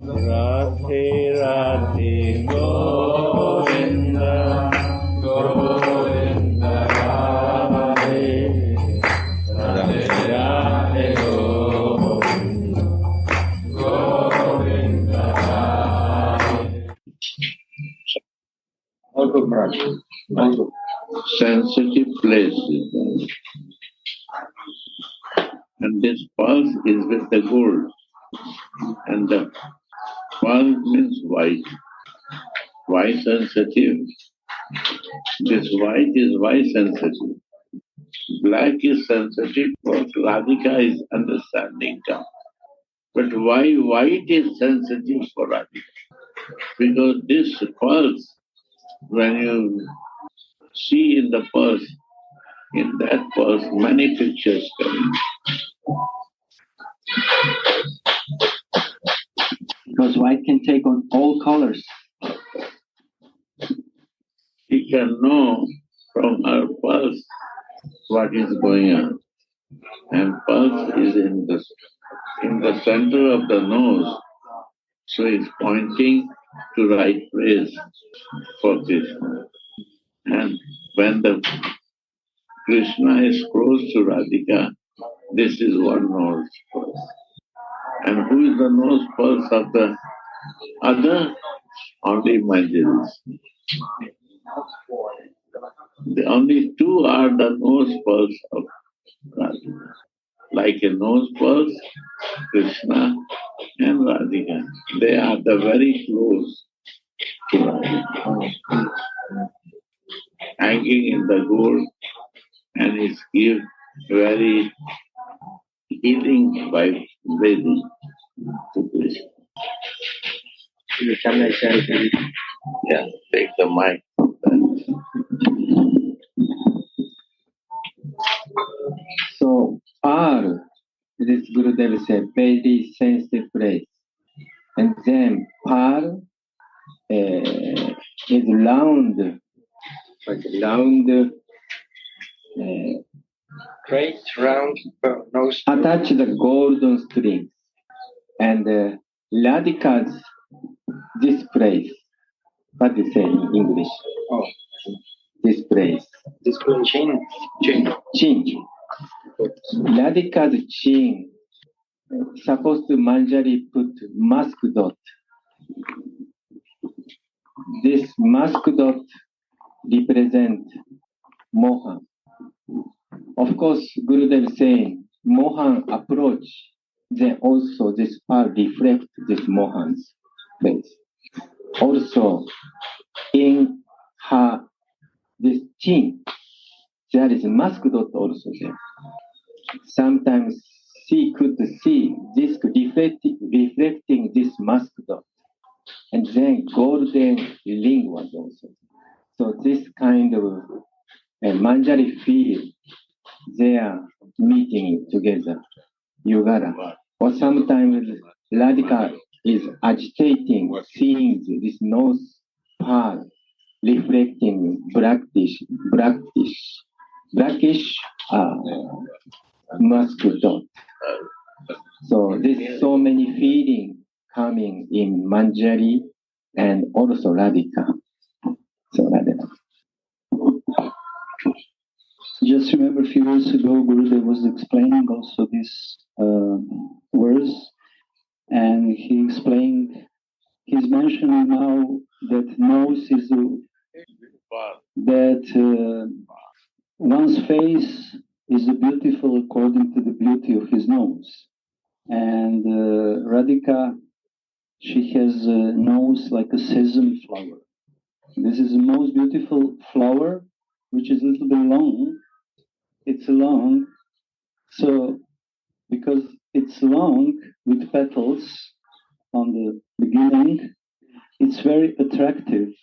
Radhe Radhe Govinda Govinda Radhe Radhe Radhe Govinda Govinda Radhe. Also, also sensitive places, and this pulse is with the gold, and the pulse means white. Why sensitive? This white is why sensitive. Black is sensitive for Radhika is understanding term. But why white is sensitive for Radhika? Because this pulse, when you see in the pulse, in that pulse many pictures come. Because white can take on all colors. She can know from her pulse what is going on. And pulse is in the center of the nose, so it's pointing to right place for Krishna. And when the Krishna is close to Radhika, this is one nose pulse. And who is the nose pulse of the other? Only Manjaris. The only two are the nose pulse of Radhika. Like a nose pulse, Krishna and Radhika. They are the very close to Radhika. Hanging in the gold, and it gives very healing vibration to Krishna. Yeah, take the mic. So R, this Gurudev said, very sensitive place. And then Par is round, like round, Great round nose. attach the golden strings. And Radhika's this place. What do you say in English? Oh, this place. This place. Chin. Chin. Radhika's chin. Supposed to Manjari put mask dot. This mask dot represent Mohan. Of course, Gurudev is saying Mohan approach, then also this part reflect this Mohan's face. Also, in her this chin, there is mask dot also there. Sometimes she could see this reflecting this mask dot. And then golden ring was also. So this kind of Manjari feel they are meeting together, Yogara. Or sometimes Radhika is agitating, seeing this nose part reflecting blackish mask dot. So there's so many feelings coming in Manjari and also Radhika. So Radhika. Just remember a few years ago, Gurudev was explaining also this verse, and he explained, he's mentioning now that nose is that one's face is beautiful according to the beauty of his nose. And Radhika, she has a nose like a sesame flower. This is the most beautiful flower, which is a little bit long. It's long, so because it's long with petals on the beginning, it's very attractive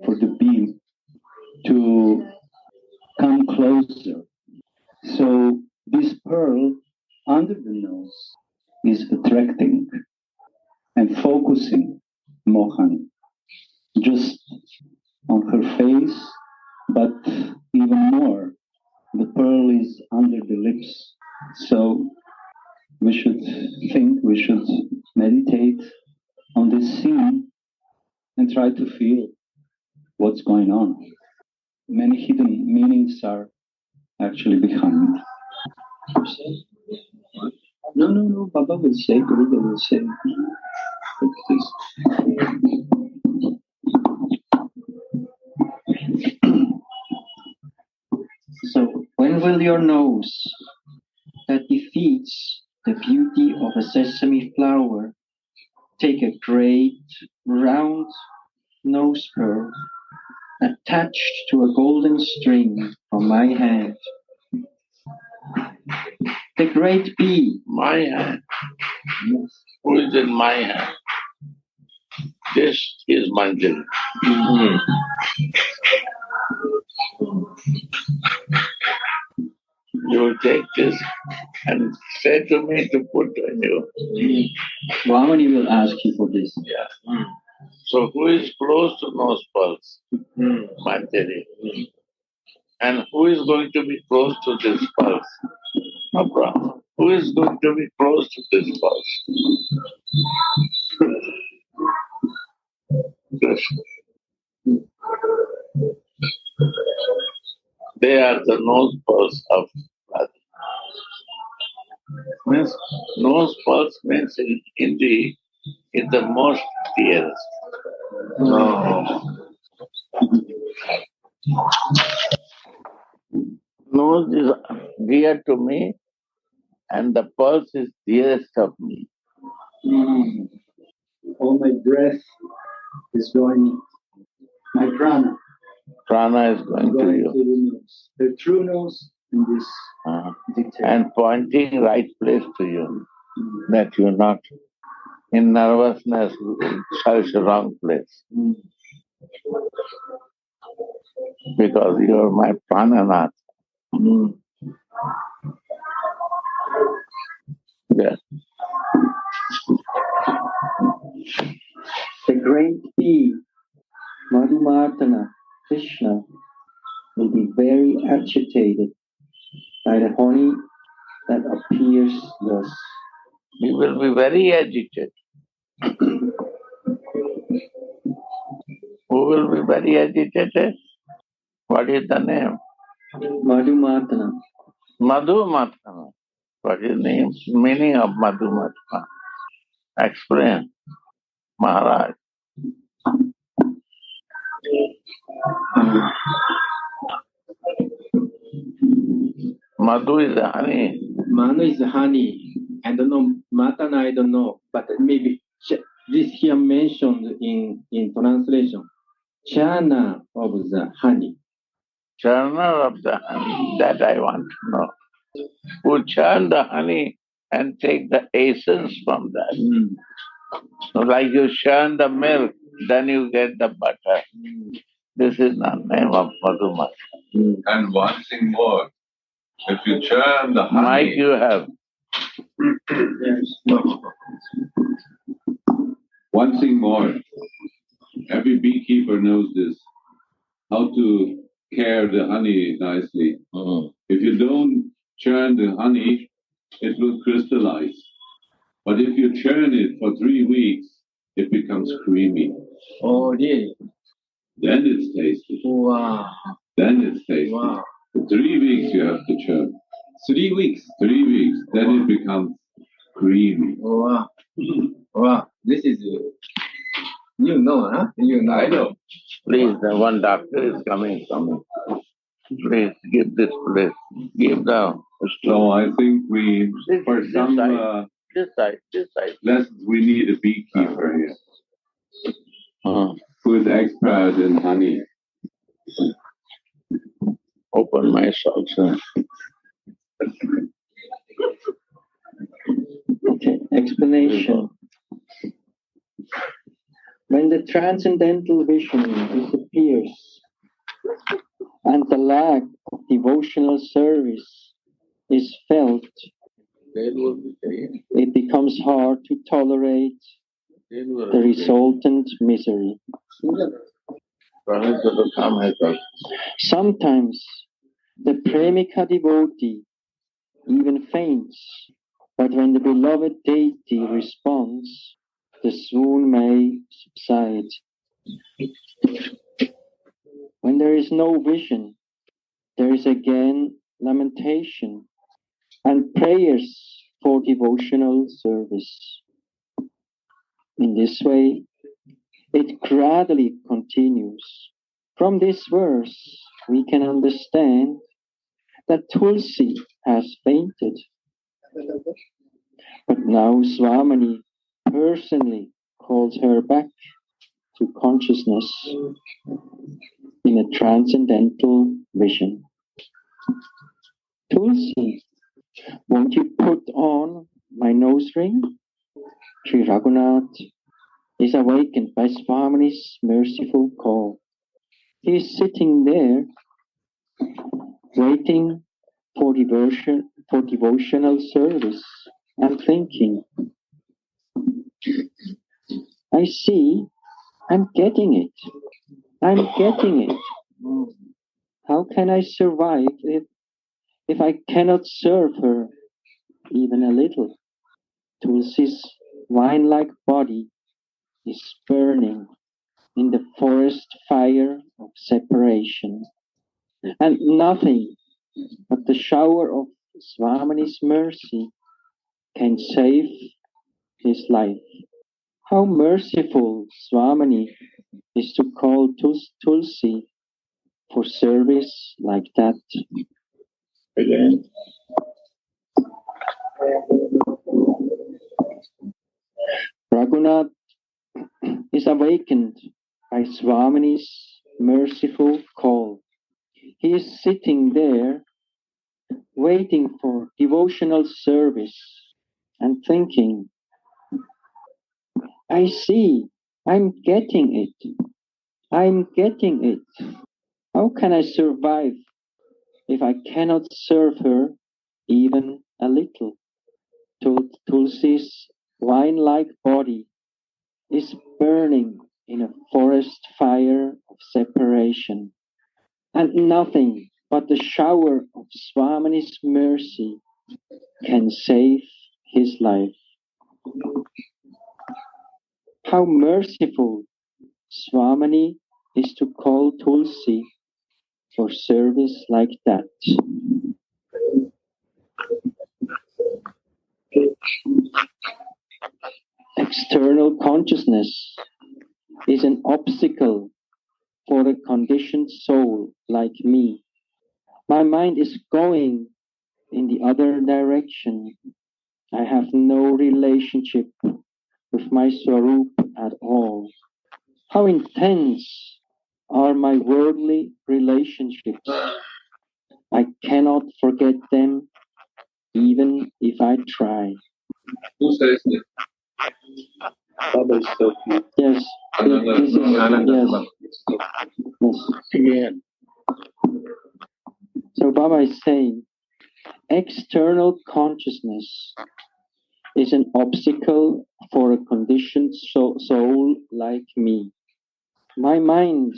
for the bee to come closer. So this pearl under the nose is attracting and focusing Mohan just on her face, but even more, the pearl is under the lips. So we should think, we should meditate on this scene and try to feel what's going on. Many hidden meanings are actually behind. No, Baba will say, Guru will say. So, when will your nose, that defeats the beauty of a sesame flower, take a great round nose curve attached to a golden string from my hand? The great bee. My hand? Who is in my hand? This is Manjari. You will take this and say to me to put on you. Ramani will ask you for this. Yeah. So who is close to nose pulse? Manjari. And who is going to be close to this pulse? Abraham. Who is going to be close to this pulse? Krishna. They are the nose pulse of Radha. Means nose pulse means in Hindi is the most dearest. Nose is dear to me and the pulse is dearest of me. All my breath is going, my prana. Prana is going to you. To the nose. The true nose in this detail. And pointing right place to you. That you're not in nervousness, search the wrong place. Because you're my prananath. Yes. The great bee, Madhumartana, Krishna, will be very agitated by the honey that appears thus. You will be very agitated. Who will be very agitated? What is the name? Madhumartana. Madhumartana. What is the name? Meaning of Madhumartana? Explain, Maharaj. Madhu is the honey. Manu is honey. I don't know. Matana, I don't know. But maybe this here mentioned in translation. Chana of the honey. Churner of the honey. That I want to know. Who churn the honey and take the essence from that. So like you churn the milk, then you get the butter. This is the name of Madhumartana. And one thing more. If you churn the honey... Mike you have. One thing more. Every beekeeper knows this. How to care the honey nicely. If you don't churn the honey, it will crystallize. But if you churn it for 3 weeks, it becomes creamy. Oh, really? Then it's tasty. Wow. Then it's tasty. Wow. For 3 weeks you have to churn. 3 weeks? 3 weeks. Then it becomes creamy. Wow. Wow. This is you know, huh? You know. I know. Please, the one doctor is coming from me. Please give this place. Give the... So I think we, for this some side. lessons, we need a beekeeper here. Who is expert in honey. Open my socks. Okay, explanation. When the transcendental vision disappears and the lack of devotional service is felt, it becomes hard to tolerate the resultant misery. Sometimes the premika devotee even faints, but when the beloved deity responds, the swoon may subside. When there is no vision, there is again lamentation and prayers for devotional service. In this way, it gradually continues. From this verse, we can understand that Tulsi has fainted. But now Swamini personally calls her back to consciousness in a transcendental vision. Tulsi, won't you put on my nose ring? Sri Raghunath is awakened by Swamini's merciful call. He is sitting there, waiting for devotional service and thinking, I see, I'm getting it. I'm getting it. How can I survive if I cannot serve her even a little? Tulsi's wine-like body is burning in the forest fire of separation, and nothing but the shower of Swamini's mercy can save his life. How merciful Swamini is to call Tulsi for service like that. Again. Raghunath is awakened by Swamini's merciful call. He is sitting there, waiting for devotional service and thinking, I see, I'm getting it. I'm getting it. How can I survive if I cannot serve her even a little? Tulsi's wine-like body is burning in a forest fire of separation, and nothing but the shower of Swamini's mercy can save his life. How merciful Swamini is to call Tulsi for service like that. External consciousness is an obstacle for a conditioned soul like me. My mind is going in the other direction. I have no relationship with my Swarup at all. How intense are my worldly relationships. I cannot forget them even if I try. Who says this? Baba is so cute. Yes, this is, yes. Again. So Baba is saying, external consciousness is an obstacle for a conditioned soul like me. My mind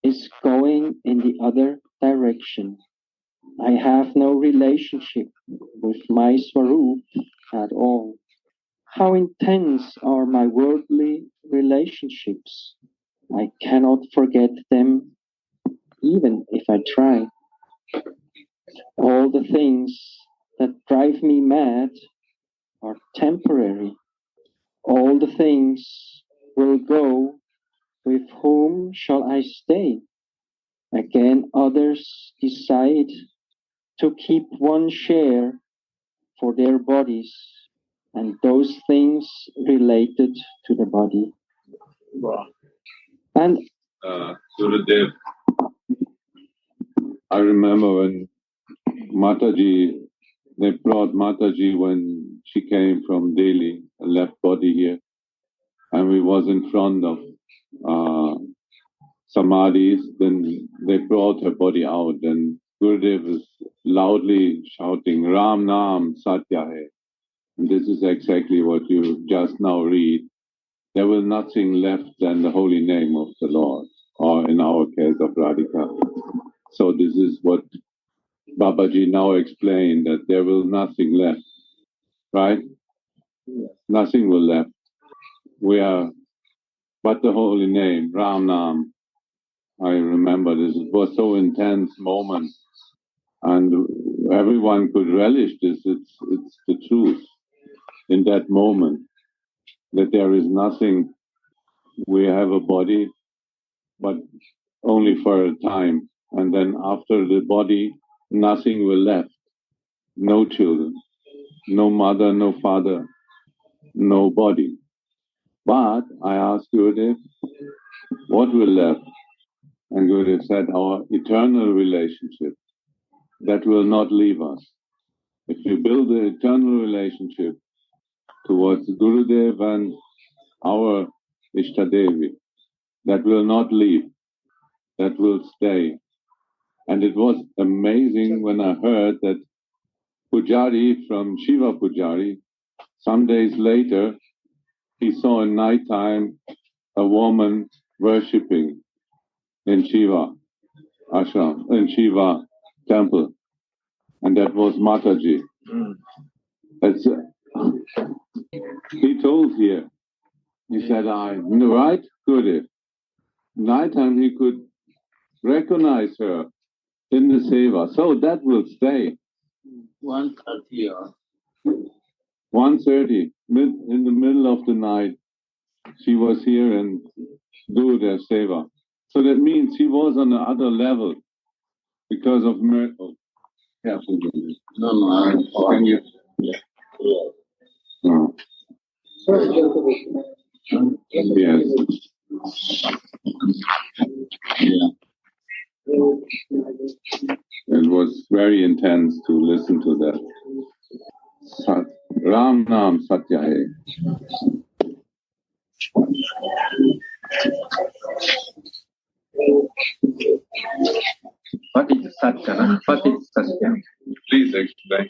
is going in the other direction. I have no relationship with my Swarup at all. How intense are my worldly relationships. I cannot forget them even if I try. All the things that drive me mad are temporary. All the things will go. With whom shall I stay? Again, others decide to keep one share for their bodies and those things related to the body. Wow. And Gurudev, I remember when Mataji, they brought Mataji when she came from Delhi, and left body here, and we was in front of Samadhis, then they brought her body out, and Gurudev was loudly shouting, Ram Naam Satya Hai. And this is exactly what you just now read. There was nothing left than the holy name of the Lord, or in our case of Radhika. So this is what Babaji now explained, that there will nothing left, right? Nothing will left. we are, but the holy name, Ram Nam. I remember this. It was so intense moment, and everyone could relish this. It's the truth in that moment that there is nothing. We have a body, but only for a time, and then after the body, nothing will left. No children, no mother, no father, no body. But I asked Gurudev, what will left? And Gurudev said, our eternal relationship that will not leave us. If you build an eternal relationship towards Gurudev and our Ishtadevi, that will not leave, that will stay. And it was amazing when I heard that Pujari from Shiva Pujari, some days later, he saw in night time a woman worshipping in Shiva ashram, in Shiva temple, and that was Mataji. That's, he told here, he said, right, good. Nighttime he could recognize her in the seva, so that will stay. 1:30 or 1:30, in the middle of the night, she was here and do their seva. So that means she was on the other level because of miracle. Careful with it. No, can you? No. Yes. Yeah. It was very intense to listen to that. Ram Nam Satya Hai. What is Satya? What is Satya? Please explain.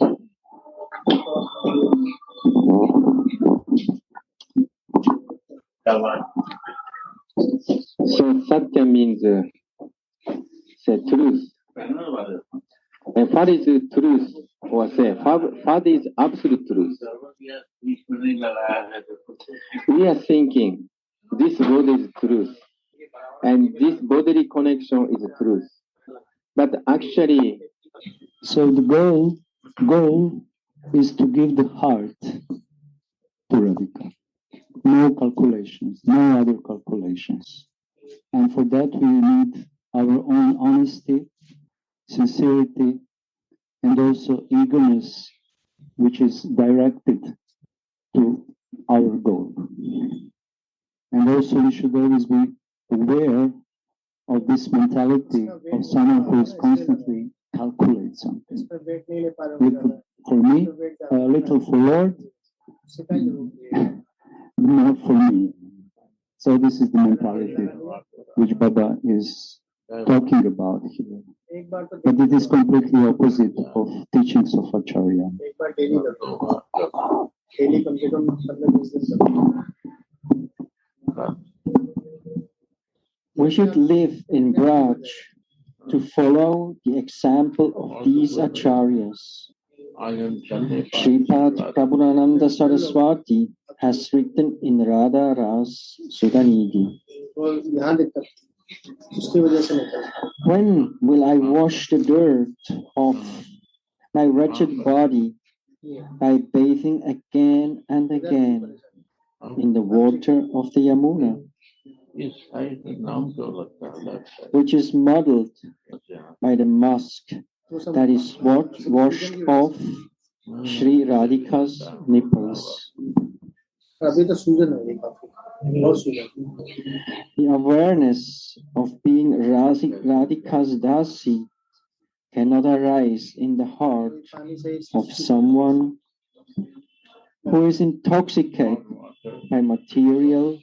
So Satya means the truth. And what is the truth? Or say, what is absolute truth? We are thinking this body is truth, and this bodily connection is truth. But actually, so the goal is to give the heart to Radhika. No calculations, no other calculations. And for that we need our own honesty, sincerity, and also eagerness, which is directed to our goal. And also we should always be aware of this mentality of someone who is constantly calculating something. For me, a little for Lord, not for me. So this is the mentality which Baba is talking about here. But it is completely opposite of teachings of Acharya. We should live in Braj to follow the example of these acharyas. Sripad Prabhurananda Saraswati has written in Radha Ras Sudhanidhi, when will I wash the dirt off my wretched body by bathing again and again in the water of the Yamuna, which is modeled by the musk that is washed off Sri Radhika's nipples. The awareness of being Radhika's dasi cannot arise in the heart of someone who is intoxicated by material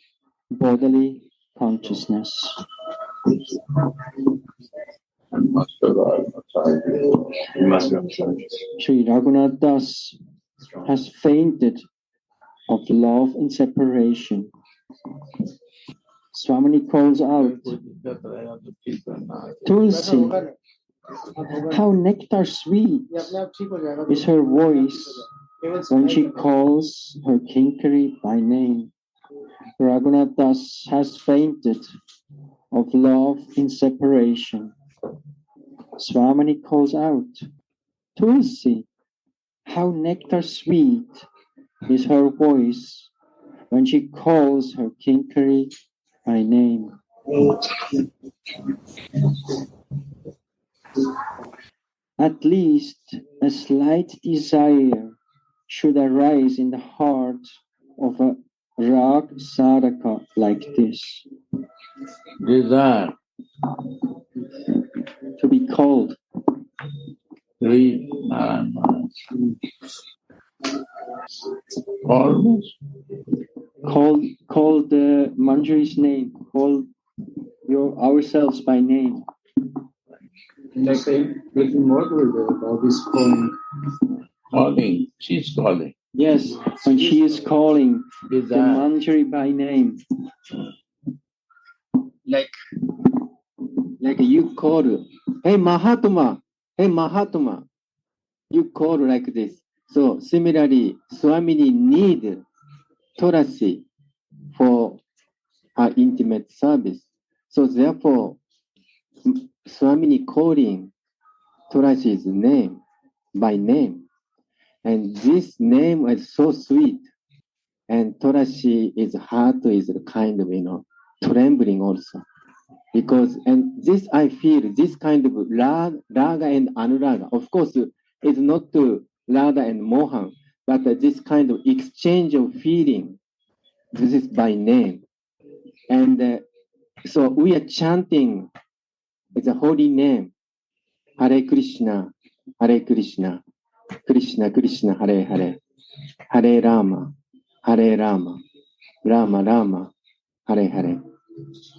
bodily consciousness. Sri Raghunath Das has fainted of love and separation. Swamini calls out, Tulsi, how nectar sweet is her voice when she calls her kinkari by name. Raghunath Das has fainted of love in separation. Swamini calls out, Tulsi, how nectar sweet is her voice when she calls her kinkari by name. At least a slight desire should arise in the heart of a rag sadhaka like this. Desire. To be called. Read Narayana. Call the Manjari's name. Call ourselves by name. Like saying little more about this calling. Calling. She's calling. Yes, when she is calling the Desire. Manjari by name. Like you call, hey Mahatma, hey Mahatma. You call like this. So similarly, Swamini need Tulasi for her intimate service. So therefore, Swamini calling Tulasi's name by name. And this name is so sweet. And Tulasi's heart is kind of, trembling also. Because, and this I feel, this kind of raga and anuraga, of course, it's not Radha and Mohan, but this kind of exchange of feeling, this is by name. And so we are chanting the holy name, Hare Krishna, Krishna Krishna, Hare Hare, Hare Rama, Rama Rama, Hare Hare.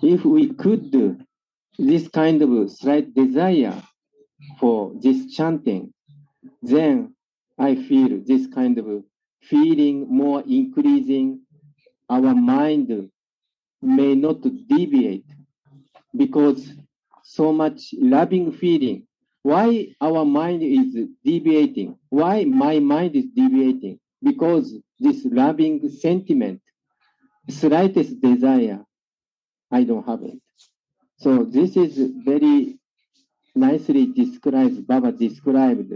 If we could do this kind of slight desire for this chanting, then I feel this kind of feeling more increasing. Our mind may not deviate because so much loving feeling. Why our mind is deviating? Why my mind is deviating? Because this loving sentiment, slightest desire, I don't have it. So this is very nicely described, Baba described.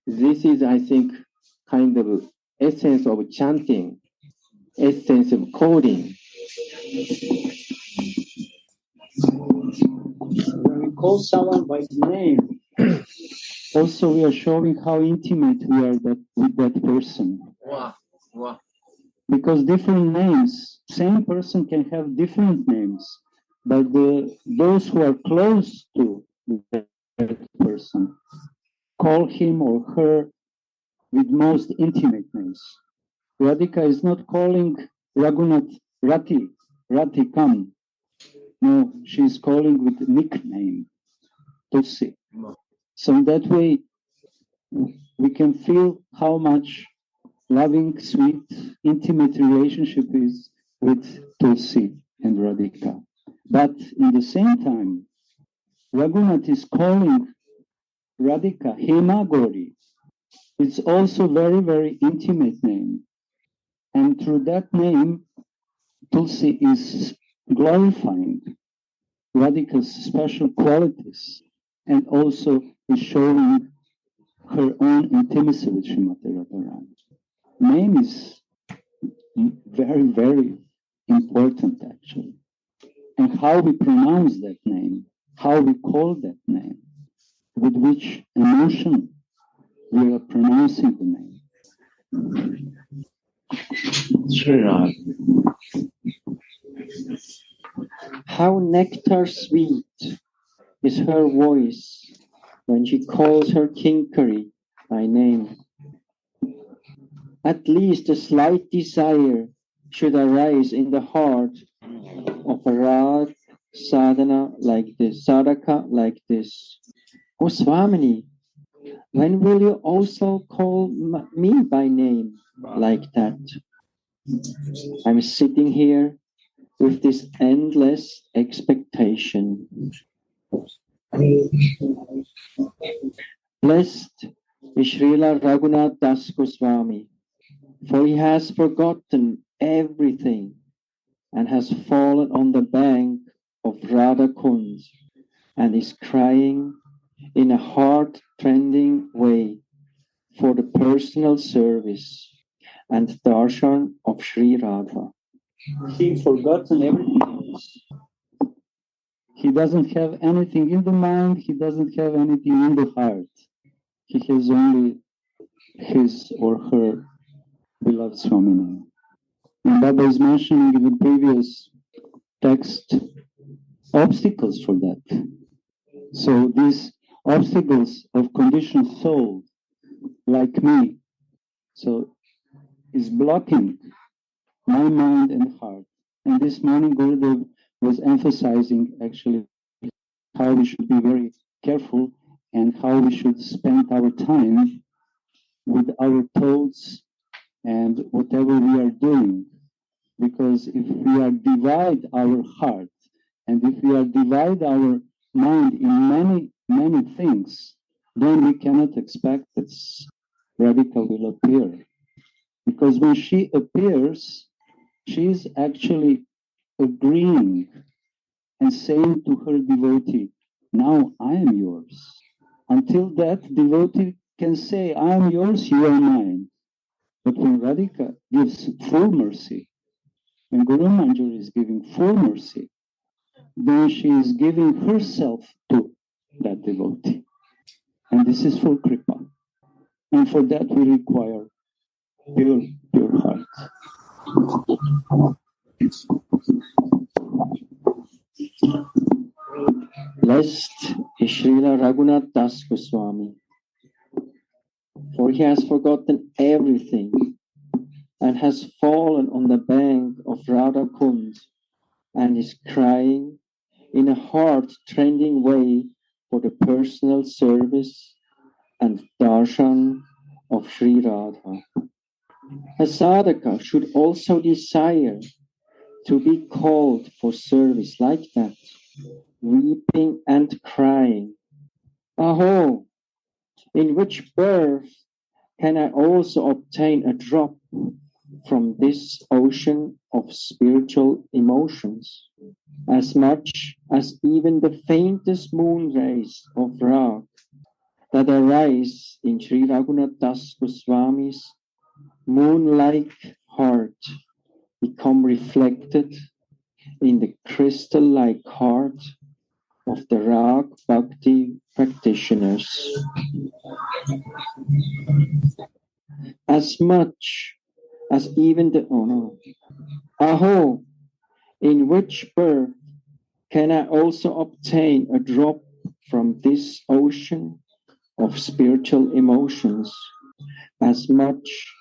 This is, I think, kind of essence of chanting, essence of calling. When we call someone by name, also we are showing how intimate we are with that person. Wow. Because different names, same person can have different names, but those who are close to that person call him or her with most intimate names. Radhika is not calling Raghunath Rati, come. No, she is calling with nickname, Tulsi. So in that way, we can feel how much loving, sweet, intimate relationship is with Tulsi and Radhika. But in the same time, Raghunath is calling Radhika Hema Gauri. It's also very, very intimate name. And through that name, Tulsi is glorifying Radhika's special qualities and also is showing her own intimacy with Srimati Radharani. Name is very, very important actually. And how we pronounce that name, how we call that name, with which emotion we are pronouncing the name. Sri Radha. How nectar sweet is her voice when she calls her kinkari by name. At least a slight desire should arise in the heart of a rag sadhana like this, sadhaka like this. Oh Swamini, when will you also call me by name like that? I'm sitting here with this endless expectation. Blessed is Srila Raghunath Das Goswami, for he has forgotten everything and has fallen on the bank of Radha Kund and is crying in a heart-rending way for the personal service and darshan of Sri Radha. He's forgotten everything else. He doesn't have anything in the mind, he doesn't have anything in the heart. He has only his or her beloved Swamini. And Baba is mentioning in the previous text obstacles for that. So these obstacles of conditioned soul, like me, so is blocking my mind and heart. And this morning Gurudev was emphasizing actually how we should be very careful and how we should spend our time with our thoughts and whatever we are doing. Because if we are divide our heart and if we are divide our mind in many things, then we cannot expect that Radhika will appear. Because when she appears, she is actually agreeing and saying to her devotee, now I am yours. Until that devotee can say, I am yours, you are mine. But when Radhika gives full mercy, when Guru Manjari is giving full mercy, then she is giving herself to that devotee. And this is for Kripa. And for that we require pure heart. Blessed is Srila Raghunath Das Goswami, for he has forgotten everything and has fallen on the bank of Radha Kund and is crying in a heart-rending way for the personal service and darshan of Sri Radha. A sadhaka should also desire to be called for service like that, weeping and crying. Aho, in which birth can I also obtain a drop from this ocean of spiritual emotions, as much as even the faintest moon rays of rag that arise in Sri Raghunath Das Goswami's moon-like heart become reflected in the crystal-like heart of the Rag Bhakti practitioners. As much as even the Aho, in which birth can I also obtain a drop from this ocean of spiritual emotions, as much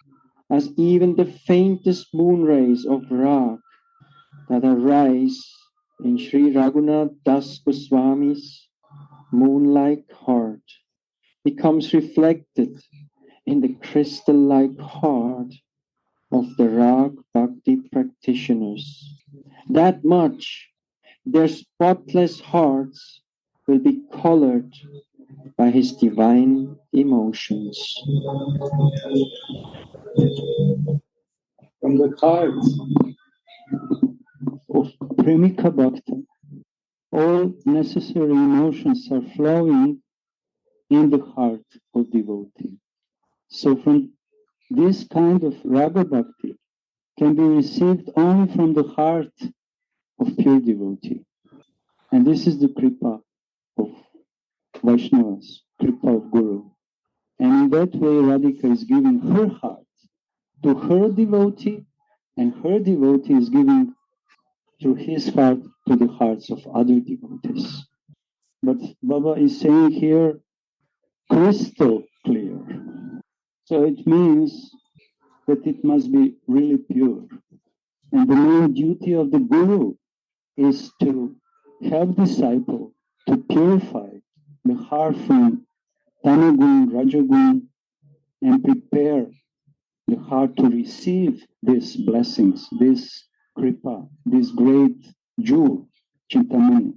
as even the faintest moon rays of Rag that arise in Sri Raghunath Das Goswami's moon-like heart becomes reflected in the crystal-like heart of the Rag Bhakti practitioners. That much their spotless hearts will be colored by his divine emotions. From the heart of Premika Bhakti, all necessary emotions are flowing in the heart of devotee. So from this kind of Raga Bhakti can be received only from the heart of pure devotee. And this is the Kripa of Vaishnavas, Kripa of Guru. And in that way Radhika is giving her heart to her devotee, and her devotee is giving through his heart to the hearts of other devotees. But Baba is saying here, crystal clear. So it means that it must be really pure. And the main duty of the Guru is to help disciple to purify the heart from Tamagun, Rajagun, and prepare the heart to receive these blessings, this kripa, this great jewel, Chintamani.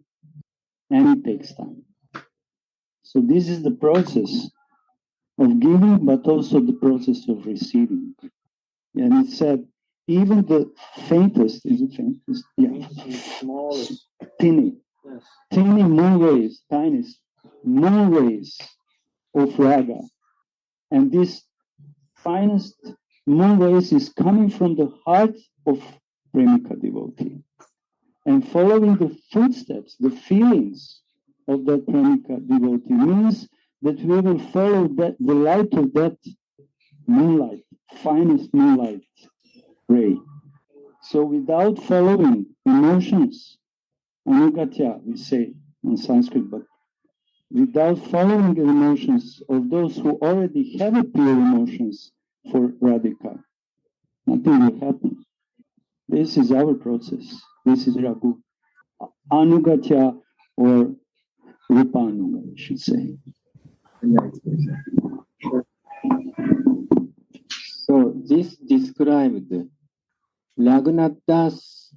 And it takes time. So this is the process of giving, but also the process of receiving. And it said, even the faintest, is it faintest? Yeah. Smallest. Teeny. Yes. Teeny moon rays, tiniest moon rays of raga. And this finest moon rays is coming from the heart of Premika devotee. And following the footsteps, the feelings of that Premika devotee means that we will follow that, the light of that moonlight, finest moonlight ray. So without following emotions, anugatya we say in Sanskrit, but without following the emotions of those who already have a pure emotions for Radhika, nothing will happen. This is our process. This is Raghu. Anugatya or Rupanuga, we should say. So this described Raghunath Das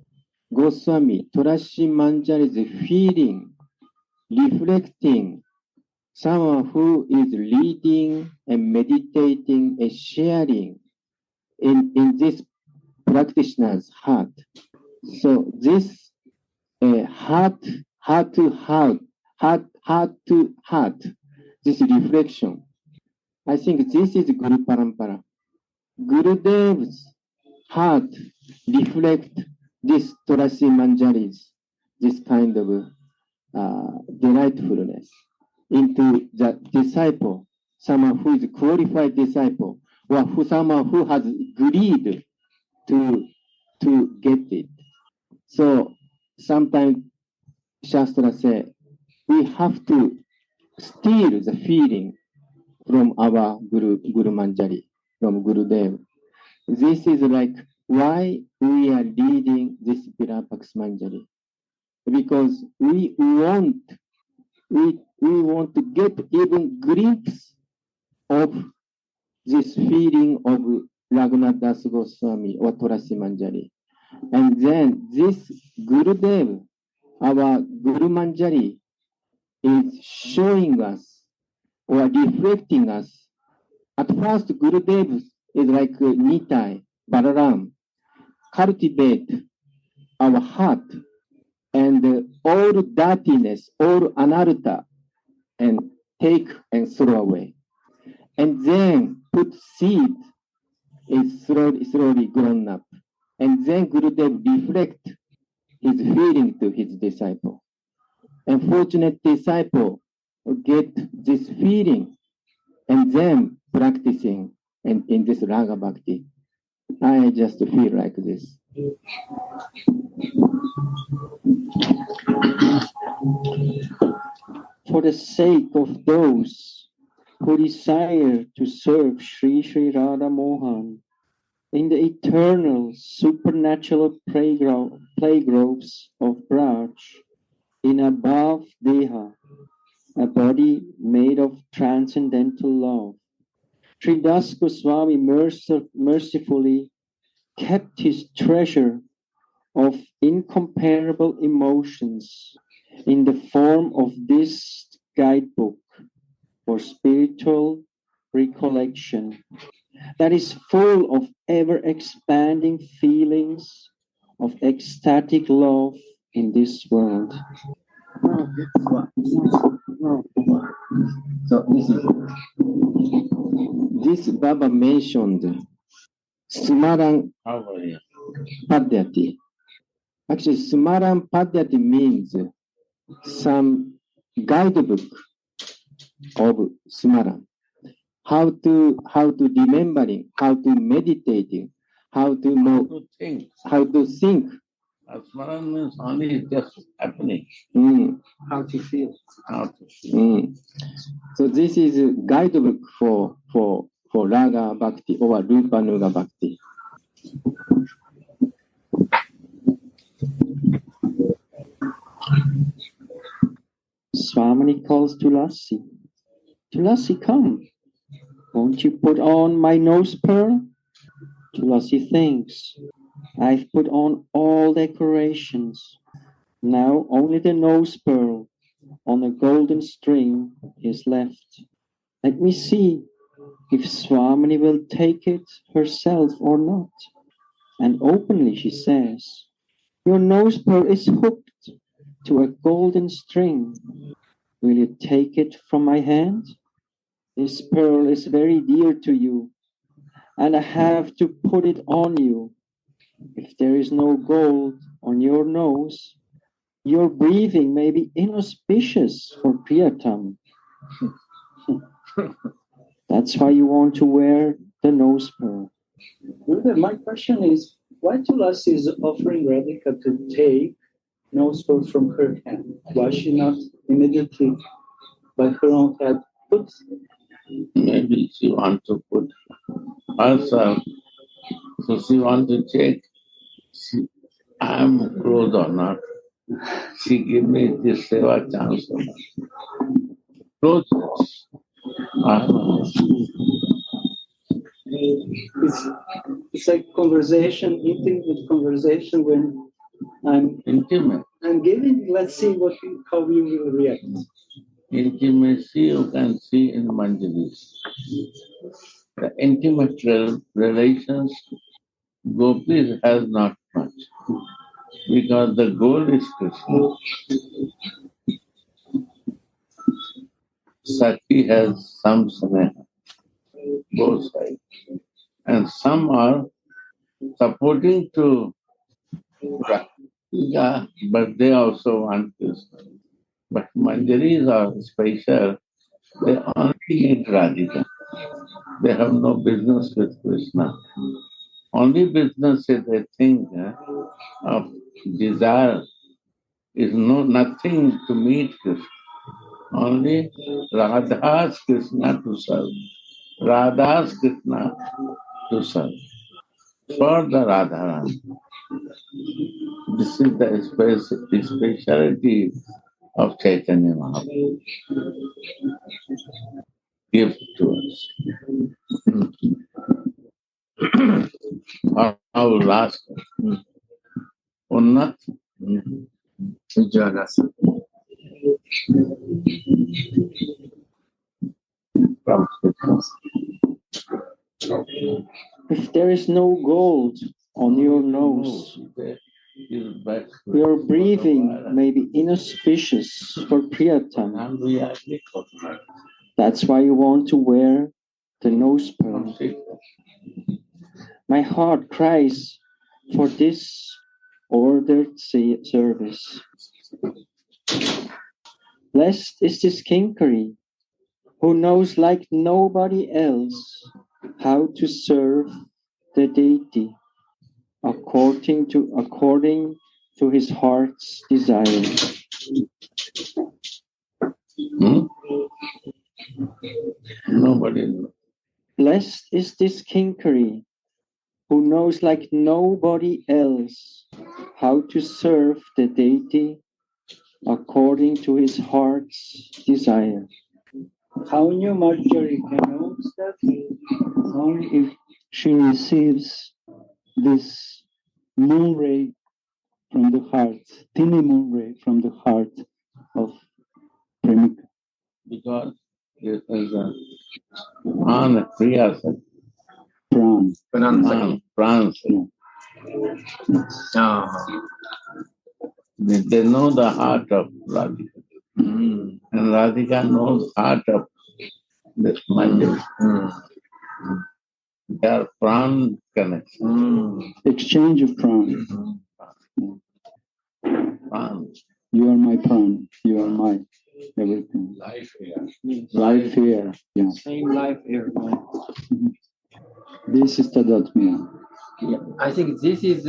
Goswami, Tulasi Manjari's feeling, reflecting someone who is reading and meditating and sharing in this practitioner's heart. So this heart to heart, this reflection, I think this is Guru Parampara. Gurudev's heart reflect this Tulasi Manjari's, this kind of delightfulness into the disciple, someone who is a qualified disciple, or someone who has agreed to get it. So sometimes Shastra say we have to steal the feeling from our Guru Manjari, from Gurudev. This is like why we are reading this Virapaks Manjari. Because we want to get even glimpse of this feeling of Raghunath Das Goswami or Tulasi Manjari. And then this Gurudev, our Guru Manjari, is showing us or reflecting us. At first, Gurudev is like Nitai, Balaram, cultivate our heart and all dirtiness, all anartha, and take and throw away. And then put seed is slowly grown up. And then Gurudev reflect his feeling to his disciple. And fortunate disciple get this feeling and then practicing and in this Raga Bhakti. I just feel like this. For the sake of those who desire to serve Sri Sri Radha Mohan in the eternal supernatural playgroves of Braj, in above Deha, a body made of transcendental love, Sridas Goswami mercifully kept his treasure of incomparable emotions in the form of this guidebook for spiritual recollection that is full of ever-expanding feelings of ecstatic love in this world. So this Baba mentioned Sumaran Padyati. Actually, Sumaran Padyati means some guidebook of Sumaran. How to remembering, how to meditating, how to think. Smaran means only just happening. How to feel. So this is a guidebook for Raga Bhakti or Rupa Nuga Bhakti. Swamini calls Tulasi. Tulasi, come. Won't you put on my nose pearl? Tulasi thinks, I've put on all decorations. Now only the nose pearl on a golden string is left. Let me see if Swamini will take it herself or not. And openly she says, "Your nose pearl is hooked to a golden string. Will you take it from my hand? This pearl is very dear to you, and I have to put it on you. If there is no gold on your nose, your breathing may be inauspicious for Priyatam. That's why you want to wear the nose pearl." Gurudev, my question is, why Tulasi is offering Radhika to take nose pearl from her hand? Why she not immediately by her own head put? Maybe she want to put herself, so she want to check I am close or not. She give me this seva chance or not. Closeness. It's like conversation, intimate conversation when I'm Intimate. I'm giving. Let's see how you will react. Intimacy you can see in Manjaris. The intimate relations Gopis has not much because the goal is Krishna. Sati has some sneha, both sides. And some are supporting to Radhika, but they also want Krishna. But Manjaris are special. They only need Radhika. They have no business with Krishna. Only business is they think of desire is nothing to meet Krishna. Only Radha's Krishna to serve. Radha's Krishna to serve. For the Radharani. This is the speciality of Chaitanya Mahaprabhu. Gift to us. Our last Unnat Vijayagas. If there is no gold on your nose, your breathing may be inauspicious for Priyatam. That's why you want to wear the nose pearl. My heart cries for this ordered service. Blessed is this kinkari who knows like nobody else how to serve the deity according to his heart's desire. Nobody knows. Blessed is this kinkari who knows like nobody else how to serve the deity according to his heart's desire. How new Marjorie knows that? Only if she receives this moon ray from the heart, tiny moon ray from the heart of Premika. Because it is a Pran Priya Sati. Pran Sati. They know the heart of Radhika. And Radhika knows the heart of this Manjari. They are Pran connection. Exchange of pran. Pran. You are my pran. You are my everything. Life here. Life here. Yeah. Same life here. This is Tadatmya. Yeah, I think this is,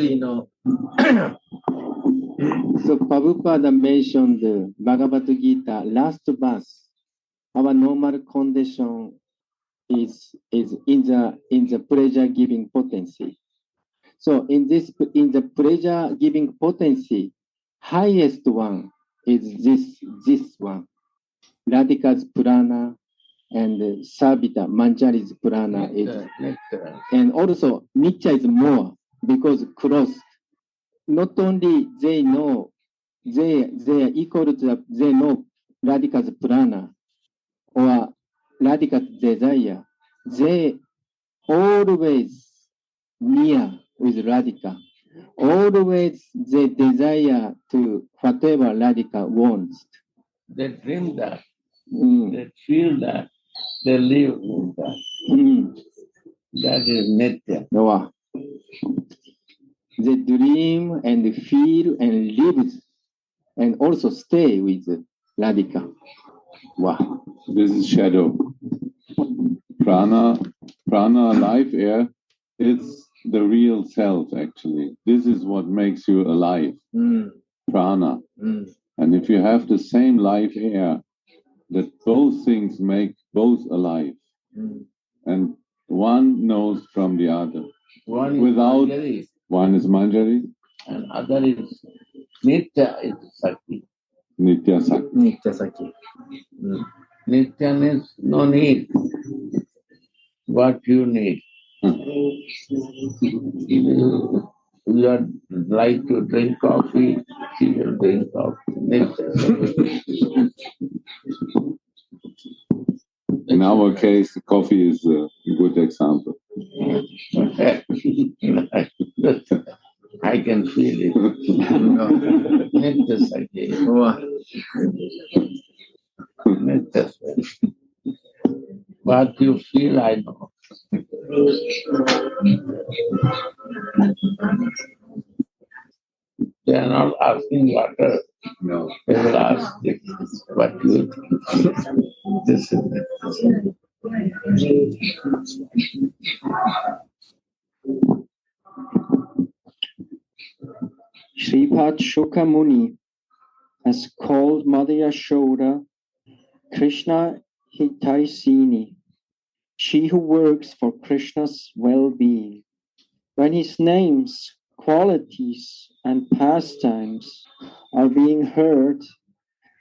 so Prabhupada mentioned the Bhagavad Gita last verse. Our normal condition is in the pleasure giving potency. So in the pleasure giving potency, highest one is this one, Radhika's Purana and Savita Manjari's Purana and also Nitya is more because cross. Not only they know they are equal to they know Radhika's Purana or Radhika's desire, they always near with Radhika. Always they desire to whatever Radhika wants. They dream that, Mm. they feel that, they live in that. Mm. That is Nitya. Wow. They dream and feel and live and also stay with Radhika. Wow. This is shadow. Prana, life air, it's the real self actually. This is what makes you alive. Mm. Prana. Mm. And if you have the same life air, that both things make both alive. Mm. And one knows from the other. One is Without Manjari one is Manjari, and other is Nitya is Sakti. Nitya Sakti. Nitya Saki. Mm. Nitya means no need. What you need. If you are like to drink coffee, she will drink coffee. Nitya. In our case, coffee is a good example. I can feel it. Nitya Sakti. Nitya Sakti. What you feel, I know. They are not asking water. No. They will ask this, what you think. This is it. Sripad Shuka Muni has called Mother Yashoda Krishna Hitaisini, she who works for Krishna's well-being. When his names, qualities, and pastimes are being heard,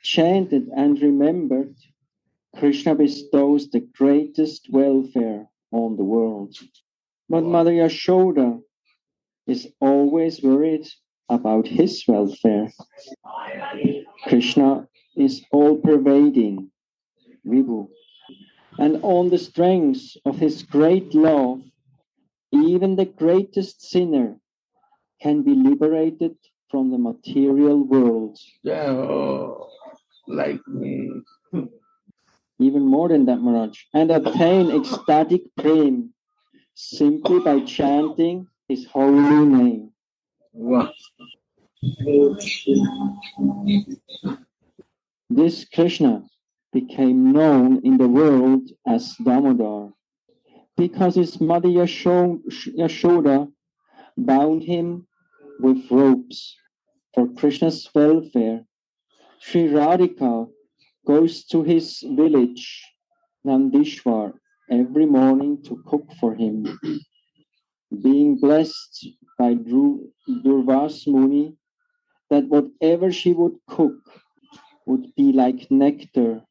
chanted, and remembered, Krishna bestows the greatest welfare on the world. But Mother Yashoda is always worried about his welfare. Krishna is all-pervading, Vibhu, and on the strength of his great love, even the greatest sinner can be liberated from the material world. Oh, like me. Even more than that, Maharaj, and obtain ecstatic prem simply by chanting his holy name. Wow. This Krishna became known in the world as Damodar because his mother Yashoda bound him with ropes for Krishna's welfare. Sri Radhika goes to his village, Nandishwar, every morning to cook for him. Being blessed by Durvas Muni, that whatever she would cook would be like nectar,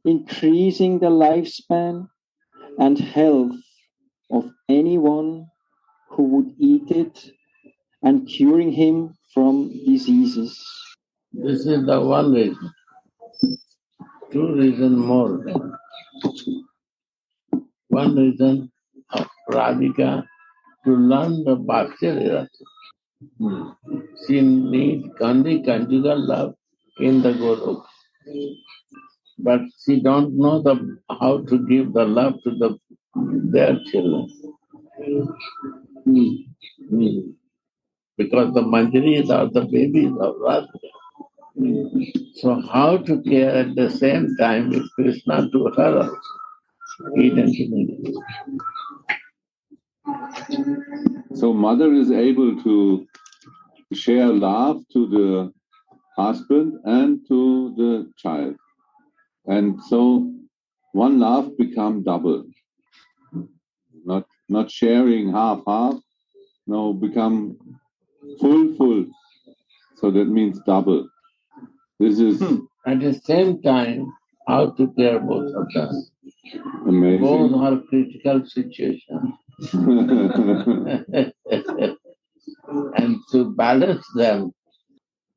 increasing the lifespan and health of anyone who would eat it and curing him from diseases. This is the one reason. Two reasons more. One reason of Radhika to learn the Bhakti. She needs only conjugal love in the Guru. But she don't know how to give the love to their children. Because the Manjaris are the babies of Radhika. So how to care at the same time with Krishna to her also. So mother is able to share love to the husband and to the child. And so one love become double. Not sharing half, no, become full. So that means double. This is at the same time, how to care both of them. Amazing. Both are critical situations. And to balance them,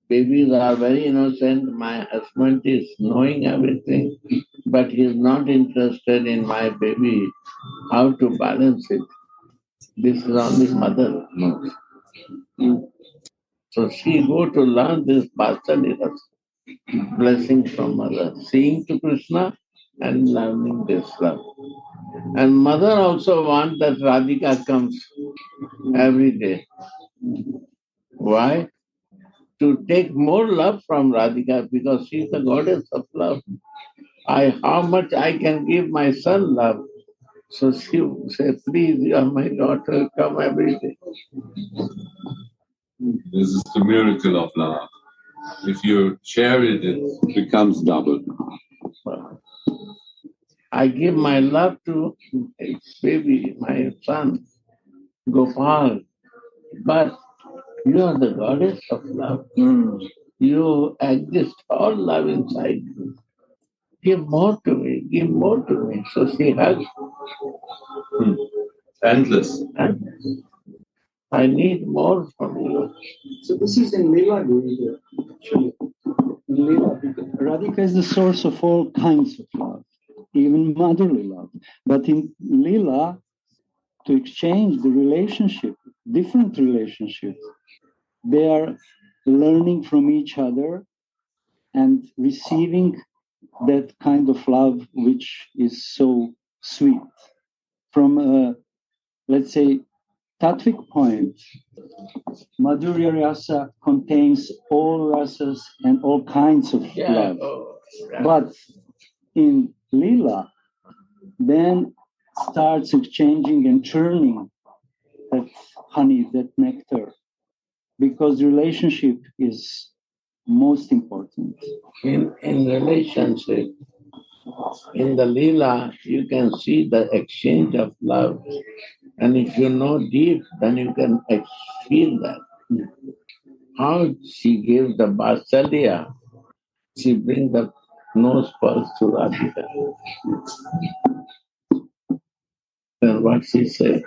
babies are very innocent. My husband is knowing everything, but he is not interested in my baby. How to balance it? This is only mother knows. So she go to learn this Vatsaliya blessing from mother, seeing to Krishna and learning this love. And mother also wants that Radhika comes every day. Why? To take more love from Radhika because she is the goddess of love. How much I can give my son love. So she would say, please, you are my daughter, come every day. This is the miracle of love. If you share it, it becomes double. I give my love to my baby, my son, Gopal. But you are the goddess of love. You exist all love inside you. Give more to me, give more to me. So she hugs. Endless. I need more from you. So this is in Lila, Gurudev, actually. In Lila, Radhika is the source of all kinds of love, even motherly love. But in Lila, to exchange the relationship, different relationships, they are learning from each other and receiving that kind of love which is so sweet. From a, let's say, Tattvic point, Madhurya Rasa contains all rasas and all kinds of love. But in Lila, then starts exchanging and churning that honey, that nectar, because relationship is most important. In relationship, in the Leela, you can see the exchange of love. And if you know deep, then you can feel that. How she gives the Vatsaliya, she brings the nose pulse to Radhika. And what she said.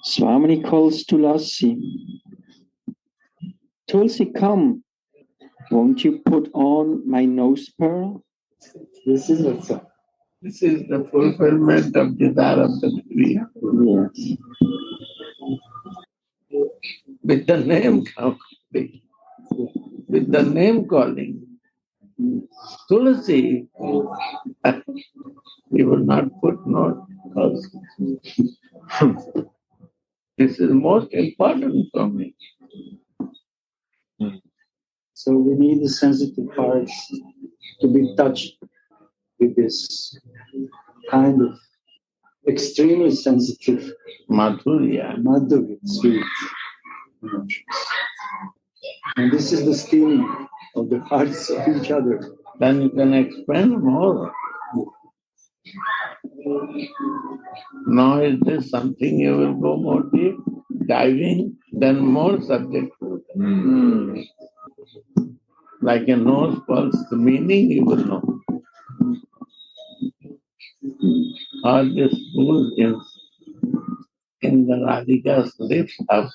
Swamini calls Tulasi. Tulsi, come. Won't you put on my nose pearl? this is what's up. This is the fulfillment of desire of the decree. Yes. With the name calling, with the name calling, Tulasi, you will not put no because this is most important for me. So we need the sensitive parts to be touched with this kind of extremely sensitive Madhurya. Madhurya, sweet emotions. And this is the stealing of the hearts of each other. Then you can expand more. Now is this something you will go more deep, diving, then more subject to it. Like a nose pulse, the meaning you will know. All this goes in the Radhika's lips up,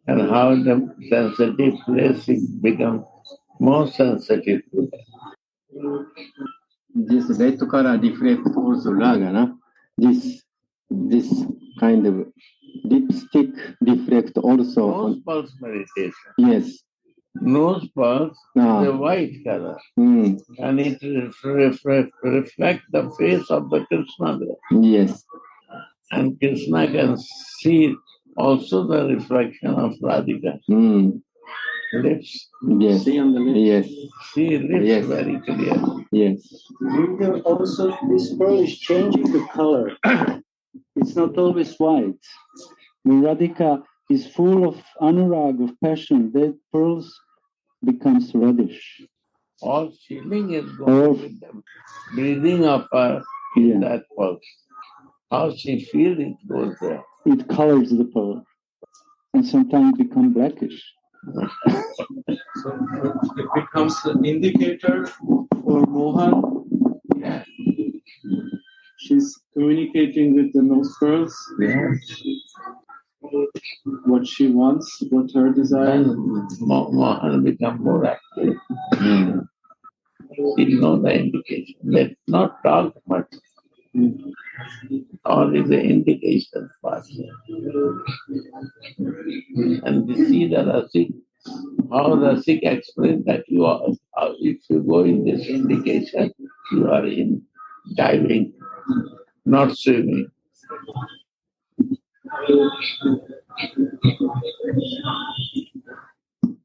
and how the sensitive place becomes more sensitive to that. This red color reflects also raga, no? This kind of lipstick reflect also Nose pulse meditation. Yes. Nose pulse is a white color, and it reflects the face of the Krishna there. Yes. And Krishna can see also the reflection of Radhika. Lips. Yes. See on the lips. Yes. See lips Yes. very clear. Yes. Also, this pearl is changing the color. It's not always white. When Radhika is full of anurag, of passion, that pearls becomes reddish. All feeling is going with the breathing of her in that pulse. How she feels it goes there. It colors the pearl and sometimes become blackish. So it becomes the indicator for Mohan. Yeah. She's communicating with the nose pearls. Yeah. what she wants, what her desire. Then Mohan become more active. He'll know the indication. Let's not talk much. All is the indication part. And you see the Rasik, how Rasik explains that you are, if you go in this indication, you are in diving, not swimming.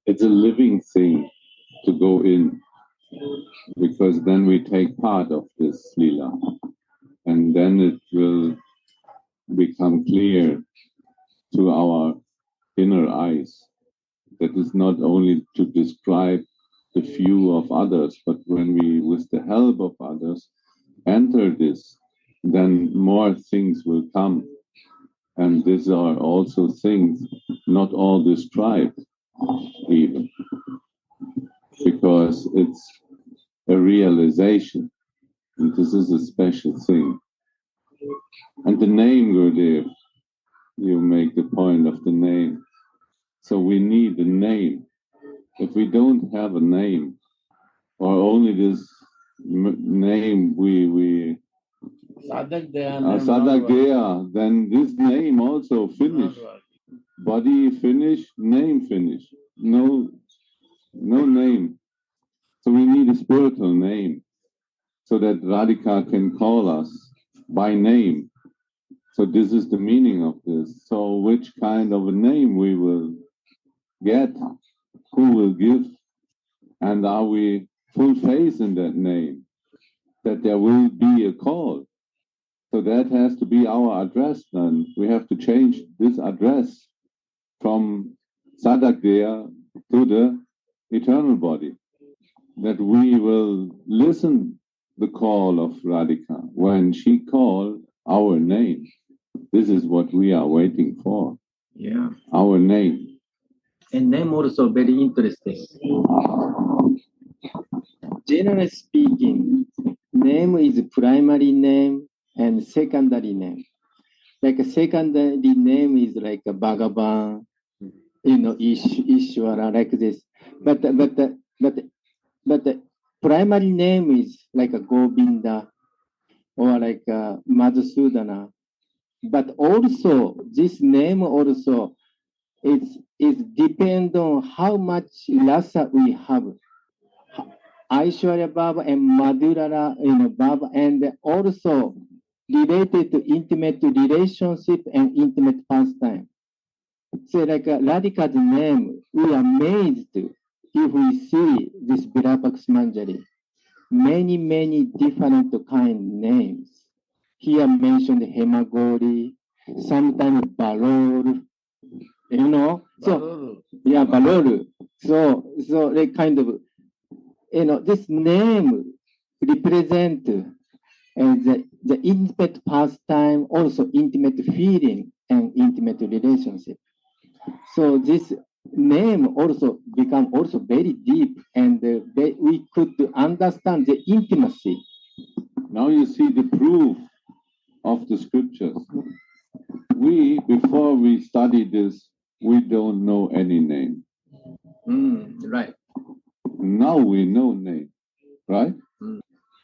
It's a living thing to go in, because then we take part of this lila, and then it will become clear to our inner eyes that is not only to describe the view of others, but when we, with the help of others, enter this, then more things will come. And these are also things not all described even, because it's a realization, and this is a special thing. And the name, Gurudev, you make the point of the name. So we need a name. If we don't have a name, or only this name we Sadagya, then this name also finish. Body finish, name finish. No name. So we need a spiritual name, so that Radhika can call us by name. So this is the meaning of this. So which kind of a name we will get, who will give, and are we full faith in that name, that there will be a call. So that has to be our address then. We have to change this address from Sadagya to the eternal body, that we will listen the call of Radhika when she called our name. This is what we are waiting for. Yeah. Our name. And name also very interesting. Generally speaking, name is primary name and secondary name. Like a secondary name is like a Bhagavan, Ishwara, like this. But the primary name is like a Govinda or like a Madhusudana. But also, this name also is depend on how much rasa we have. Aishwarya Baba and Madhurara, Baba, and also related to intimate relationship and intimate pastime. So like Radhika's name, we are amazed if we see this Virapax Manjari. Many different kind names. Here mentioned Hemagori, sometimes Balor, So, yeah, Balor. So they kind of, this name represent the intimate pastime, also intimate feeling and intimate relationship. So this name also become also very deep, and we could understand the intimacy. Now you see the proof of the scriptures. Before we study this, we don't know any name. Right. Now we know name, right?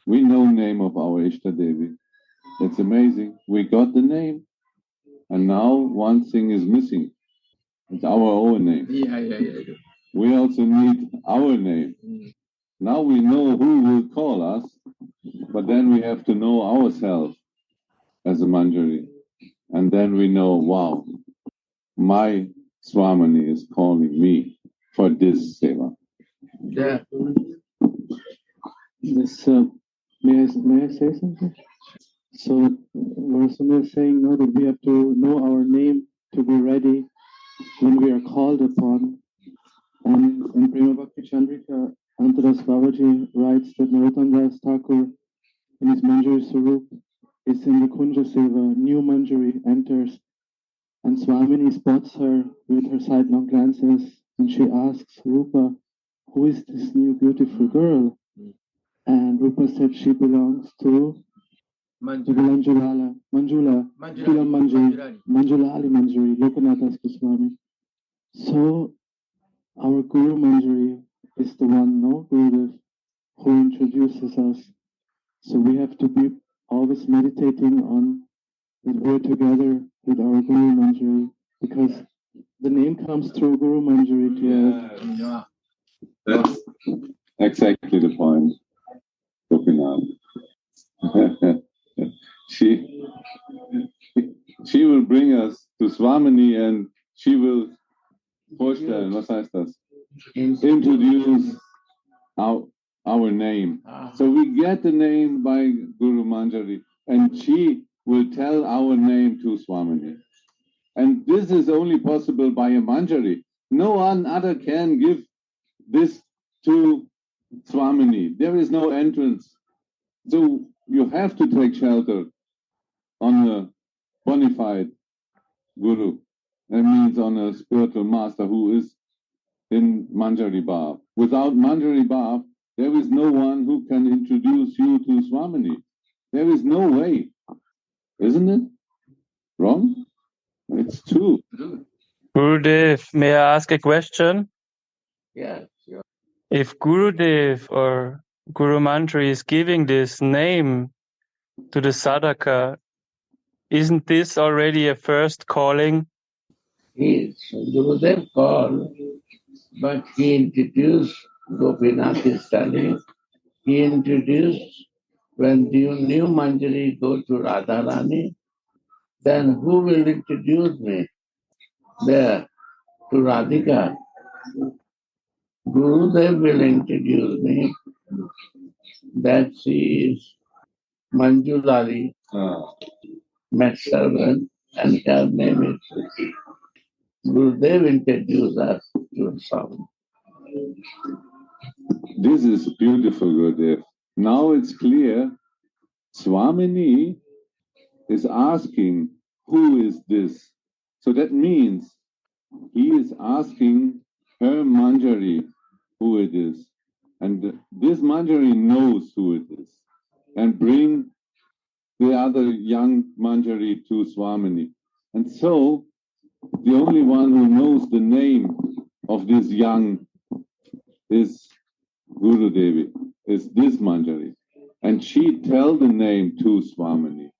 We know name of our Ishtadevi. That's amazing. We got the name, and now one thing is missing. It's our own name. Yeah. We also need our name. Now we know who will call us, but then we have to know ourselves as a Manjari. And then we know, wow, my Swamini is calling me for this seva. Yeah. This, may I say something? So, Varsami is saying now that we have to know our name to be ready when we are called upon. And in Prema Bhakti Chandrika, Antaras Babaji writes that Narottam Das Thakur, in his Manjari Swarup, is in the Kunja Seva. New Manjari enters, and Swamini spots her with her sidelong glances, and she asks Rupa, who is this new beautiful girl? And Rupa said she belongs to Manjula, Tula Manjula Ali Manjuri, Lokanath Goswami. So our Guru Manjari is the one, no, Gurudev, who introduces us. So we have to be always meditating on that we're together with our Guru Manjari, because the name comes through Guru Manjari to us. That's exactly the point, Gopinath. She will bring us to Swamini and she will vorstellen, was heißt das? Introduce our name. So we get the name by Guru Manjari and she will tell our name to Swamini. And this is only possible by a Manjari. No one other can give this to Swamini. There is no entrance. So you have to take shelter on a bona fide Guru. That means on a spiritual master who is in Manjari Bhav. Without Manjari Bhav, there is no one who can introduce you to Swamini. There is no way. Isn't it? Wrong? It's true. Gurudev, may I ask a question? Yeah, sure. If Gurudev or Guru Manjari is giving this name to the sadhaka, isn't this already a first calling? Yes, Gurudev called, but he introduced, Gopinath is telling, he introduced, when the new Manjari go to Radharani, then who will introduce me there to Radhika? Gurudev will introduce me that she is Manjulari, maidservant, and her name is Gurudev introduced us to Swami. This is beautiful, Gurudev. Now it's clear, Swamini is asking, who is this? So that means he is asking her Manjari who it is. And this Manjari knows who it is. And bring the other young Manjari to Swamini. And so, the only one who knows the name of this young is Guru Devi, is this Manjari. And she tell the name to Swamini.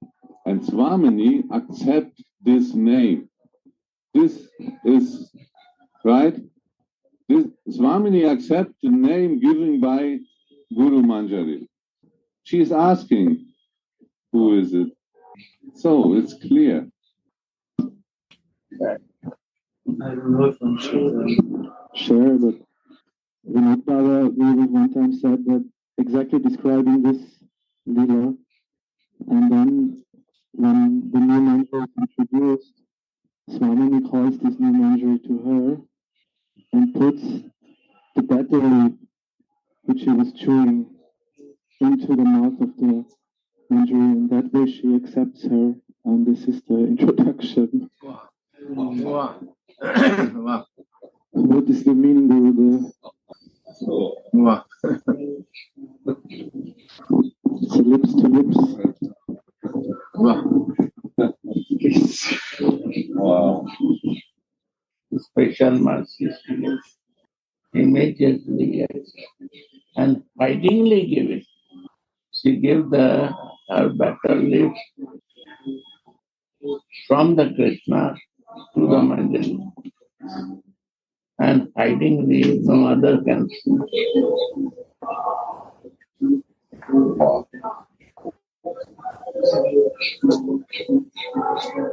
And Swamini accept this name. This is, right? This Swamini accept the name given by Guru Manjari. She is asking, who is it? So it's clear. I don't know if I'm Sure, but Vinod Baba one time said that exactly describing this lila, and then when the new mantra is introduced, Swamini calls this new mantra to her and puts the battery which she was chewing into the mouth of the mantra, and that way she accepts her, and this is the introduction. Wow. What is the meaning of the... Wow. It's lips to lips. Wow. Wow. Special mercy. Immediately, yes. And fightingly give it. She gave her better lips from the Krishna to the Manjari. And hidingly no other can see.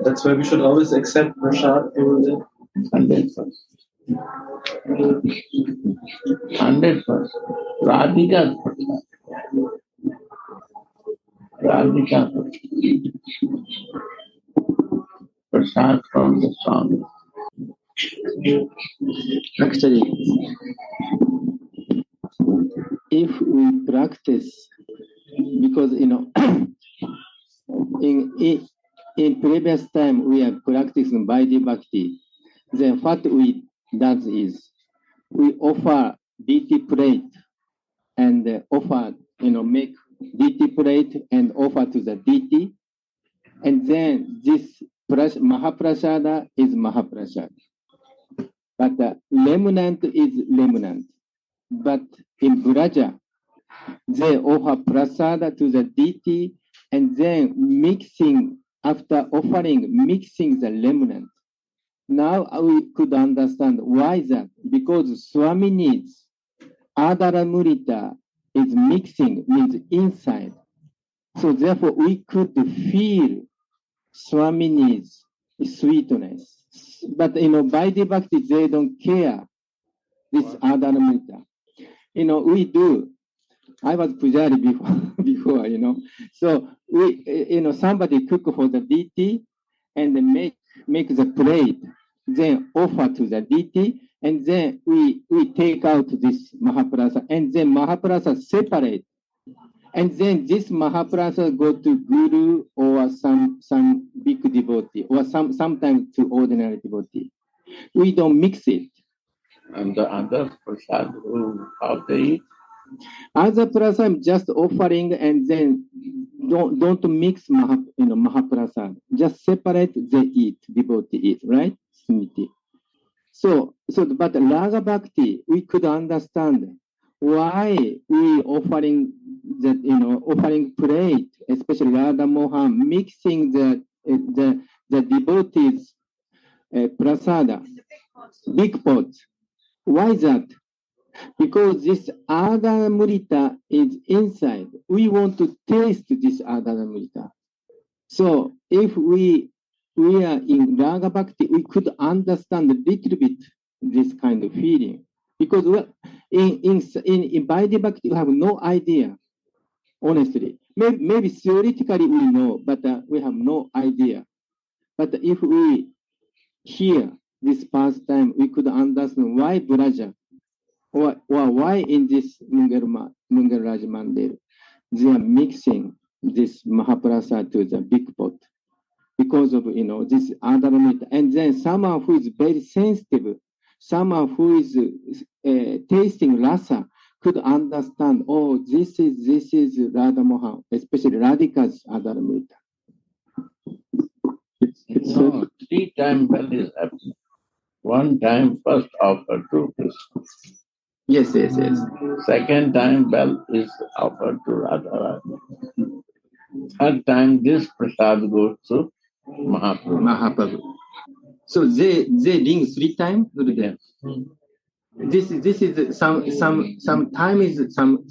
That's why we should always accept prasad every day. 100%. 100%. Radhika prasad. Radhika prasad from the Swami. Actually, if we practice, because in previous time we are practicing Vaidhi Bhakti, then what we does is we offer deity plate and offer make deity plate and offer to the deity. And then this Mahaprasada is Mahaprasada. But the remnant is remnant. But in Braja, they offer prasada to the deity and then mixing, after offering, mixing the remnant. Now we could understand why that. Because Swamini's Adaramurita is mixing, means inside. So therefore we could feel Swamini's sweetness. But Vaidhi Bhakti, they don't care this Adaramurita. We do. I was Pujari before, So we, somebody cook for the deity and make the plate, then offer to the deity, and then we take out this Mahaprasada, and then Mahaprasada separate. And then this Mahaprasada go to Guru or some big devotee, or sometimes to ordinary devotee. We don't mix it. And the other prasad, how they eat? Other prasad just offering, and then don't mix Mahaprasad. Just separate, they eat, devotee eat, right? Smriti. So but Raga Bhakti, we could understand why we offering that, offering plate, especially Radha Mohan, mixing the devotees prasada, big pot. Why that? Because this Adaramurita is inside. We want to taste this Adaramurita. So if we are in Raga Bhakti, we could understand a little bit this kind of feeling. Because in Vaidhi Bhakti, we have no idea, honestly. Maybe theoretically we know, but we have no idea. But if we hear this pastime, we could understand why Braja, or why in this Mungaraj Mandir, they are mixing this Mahaprasad to the big pot. Because of, this Adaramita. And then someone who is very sensitive, someone who is tasting rasa, could understand, oh, this is Radha Mohan, especially Radhika's Adaramita. No, 3 times bell is happening. 1 time first offered to Krishna. Yes. Second time bell is offered to Radharani. Third time this prasad goes to Mahaprabhu. So they ring 3 times? Yes. This is some time is some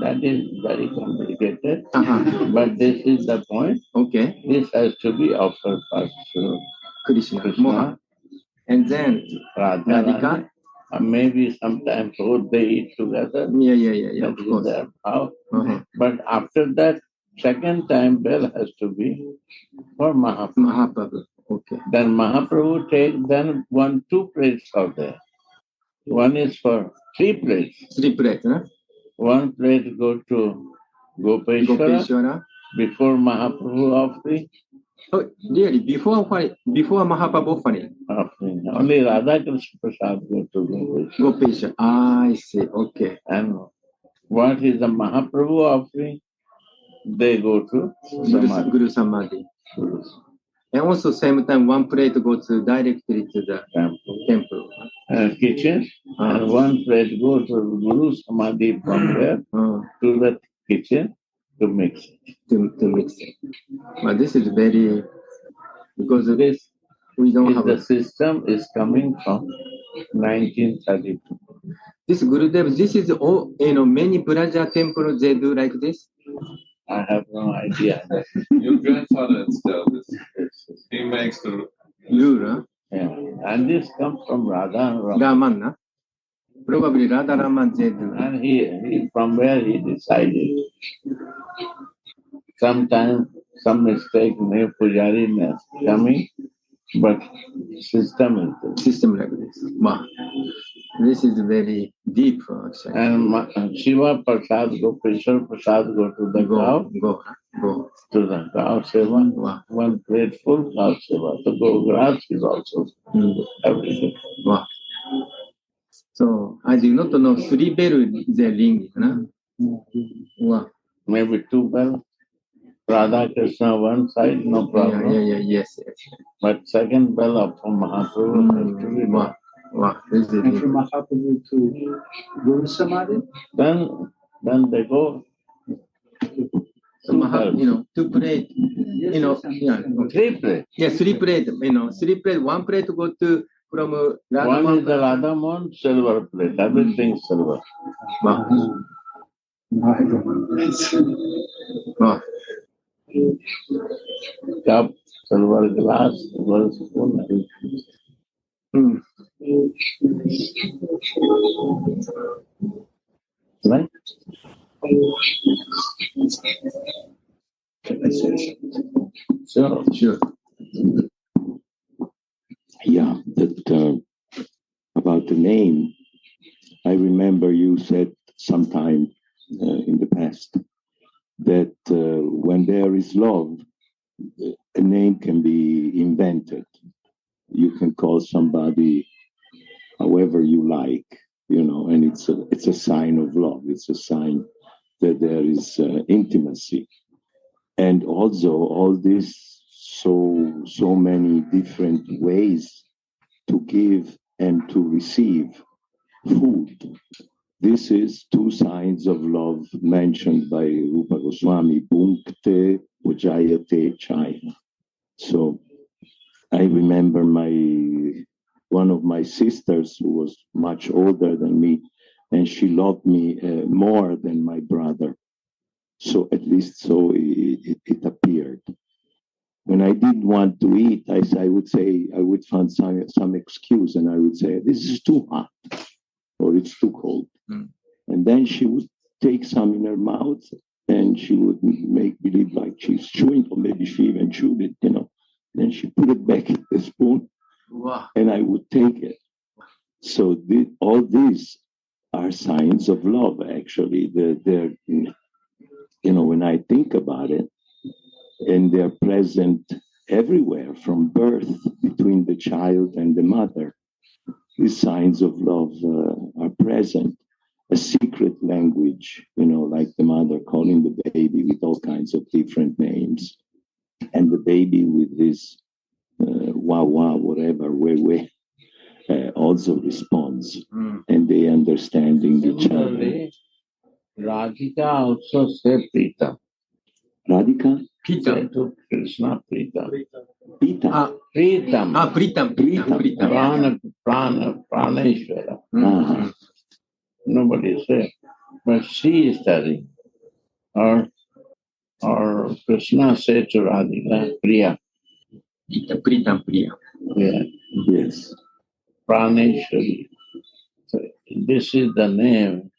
that is very complicated. But this is the point. Okay. This has to be offered first to Krishna. And then Radhika. Maybe sometimes both they eat together. Yeah. Of course. How. But after that, second time bell has to be for Mahaprabhu. Okay. Then Mahaprabhu takes 2 plates out there. One is for 3 plates. 3 plates, huh? 1 plate go to Gopeshwara before Mahaprabhu offering. Oh, really? Before Mahaprabhu offering? Only Radha Krishna Prasad go to Gopeshwara. I see. Okay. And what is the Mahaprabhu offering? They go to Guru Samadhi. And also same time 1 plate goes directly to the temple. Kitchen. And 1 plate goes to Guru Samadhi from there to the kitchen to mix it. To mix it. But this is very, because of this, we don't have the system is coming from 1932. This Gurudev, this is all, many Braja temples, they do like this. I have no idea. Your grandfather installed this. He makes the rule, huh? Yeah. And this comes from Radha Raman, huh? Probably Radha Raman they do. And he from where he decided. Sometimes some mistake, no Pujari coming, but system is this. System like this. Wow. This is very deep, actually. And Shiva Prasad go, Krishna Prasad go to the cow. Go. To the cow seva. Wow. 1 plate full cow seva. So go grass is also everything. Wow. So I do not know 3 bell they ring, huh? Wow. maybe two bells. Radha Krishna one side, no problem. Yes. But second bell of Mahaprabhu has to be done. And from Mahaprabhu to Guru Samadhi? Then they go. To plate, Three plates. Yes, 3 plate, 3 plate, 1 plate go to from Radha. One is the Radha Mohan, silver plate. Everything silver. No, I don't know. Cup, silver glass, silver spoon. Right? Can I say something? Sure. Yeah, that about the name, I remember you said sometime in the past that when there is love, a name can be invented. You can call somebody however you like, and it's a sign of love. It's a sign that there is intimacy. And also all these so many different ways to give and to receive food. This is 2 signs of love mentioned by Rupa Goswami, Bhunkte Ujayate Chaya. So I remember one of my sisters who was much older than me, and she loved me more than my brother. So at least so it appeared. When I didn't want to eat, I would find some excuse, and I would say, this is too hot, or it's too cold. And then she would take some in her mouth, and she would make believe like she's chewing, or maybe she even chewed it, Then she put it back in the spoon, and I would take it. So all these are signs of love, actually. They're when I think about it, and they're present everywhere from birth between the child and the mother. These signs of love are present. A secret language, like the mother calling the baby with all kinds of different names, and the baby with this wah, whatever, way, also responds, and they understanding each other. Radhika also said Prita. Radhika? Said to Krishna Prita. Pita. Pritam. Praneshwara. Nobody said. But she is telling. Or Krishna said to Radhika, Priya. Pritam. Yeah. Yes. Praneshwari. So this is the name.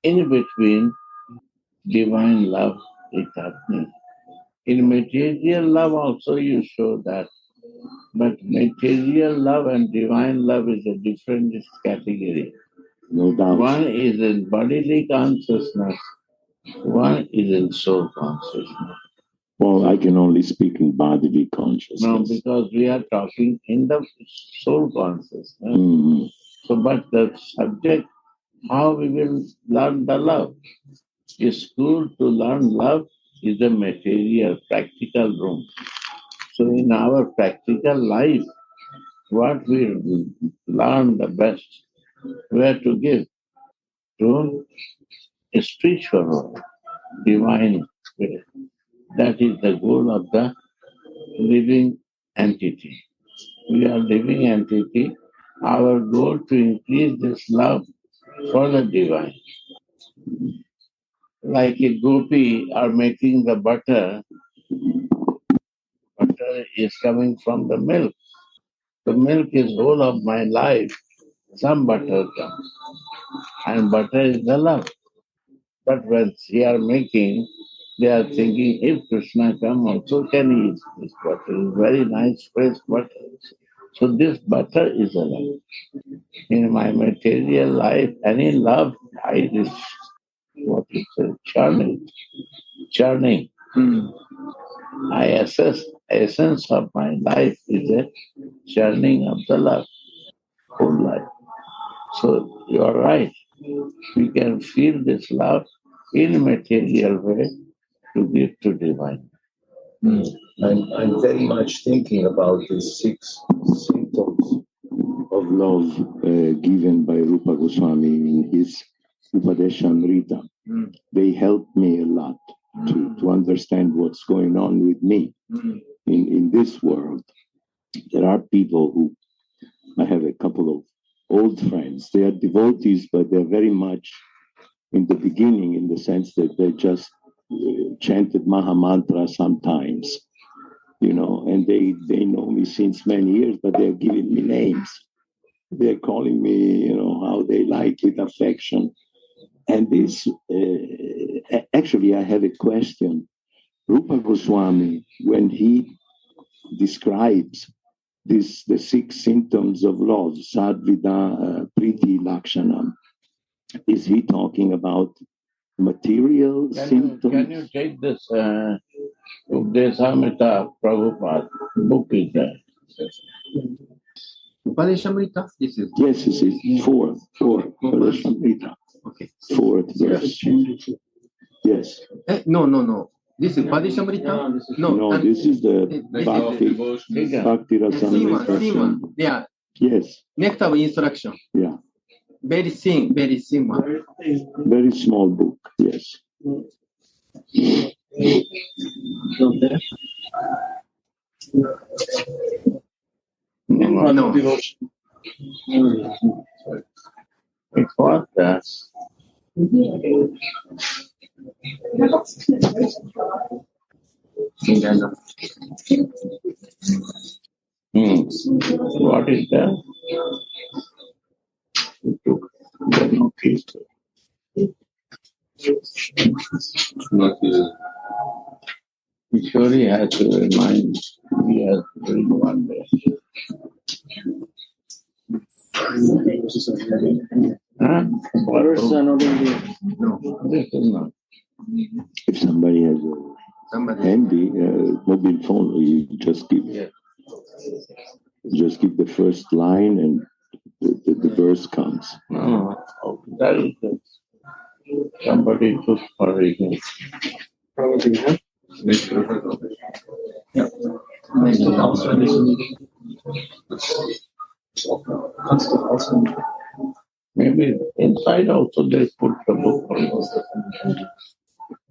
In between, divine love is happening. In material love also you show that. But material love and divine love is a different category. No doubt. One is in bodily consciousness, one is in soul consciousness. Well, I can only speak in bodily consciousness. No, because we are talking in the soul consciousness. So, but the subject, how we will learn the love. A school to learn love is a material, practical room. So in our practical life, what we learn the best, where to give to a spiritual world, divine spirit. That is the goal of the living entity. We are living entity. Our goal to increase this love for the divine. Like a gopi are making the butter. Butter is coming from the milk. The milk is whole of my life. Some butter comes. And butter is the love. But when they are making, they are thinking, if Krishna come also can eat this butter. It's very nice, fresh butter. So this butter is a love. In my material life, any love, I is what is it? Churning. I assess essence of my life is a churning of the love, whole life. So you are right. We can feel this love in material way to give to divine. I'm very much thinking about the 6 symptoms of love given by Rupa Goswami in his Upadeshamrita. They helped me a lot to understand what's going on with me in this world. There are people who, I have a couple of old friends, they are devotees, but they're very much in the beginning, in the sense that they just chanted Maha Mantra sometimes, and they know me since many years, but they're giving me names. They're calling me, how they like, with affection. And this, actually, I have a question. Rupa Goswami, when he describes the 6 symptoms of love, Sadvida, Priti, Lakshanam, is he talking about material symptoms? Can you take this Updesamrita Prabhupada book is there? Upadeshamrita? This is Yes, this is 4. Upadeshamrita. okay. 4th verse. Yes. No. This is Upadeshamrita? No, this is the Bhakti Rasamrita. Sima. Yeah. Yes. Nectar of instruction. Yeah. Very thin one. Very small book. Yes. No. It was that. What is that? Surely has to remind, he has to bring one day. No, this is not. If somebody has a handy mobile phone, you just give the first line and the verse comes. No, that is it. Somebody took for it. Probably, huh? Yeah. Maybe inside also they put the book also.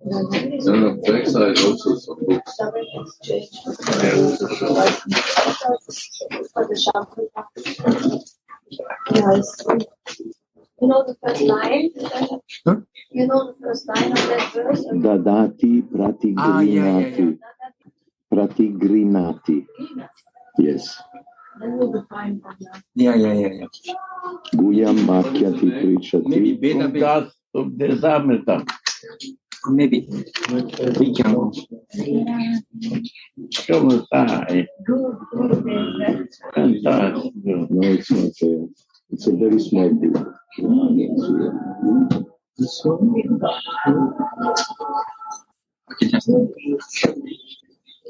No, backside also some books. You know the first line? Huh? You know the first line of that verse? Dadati pratigrinati. Pratigrinati. Yes. Then we'll define from that. Yeah. Guyam Bhakyati Prichati. Maybe Veda. Updesamrita. Maybe we can go. Fantastic. No, it's not there. It's a very small book.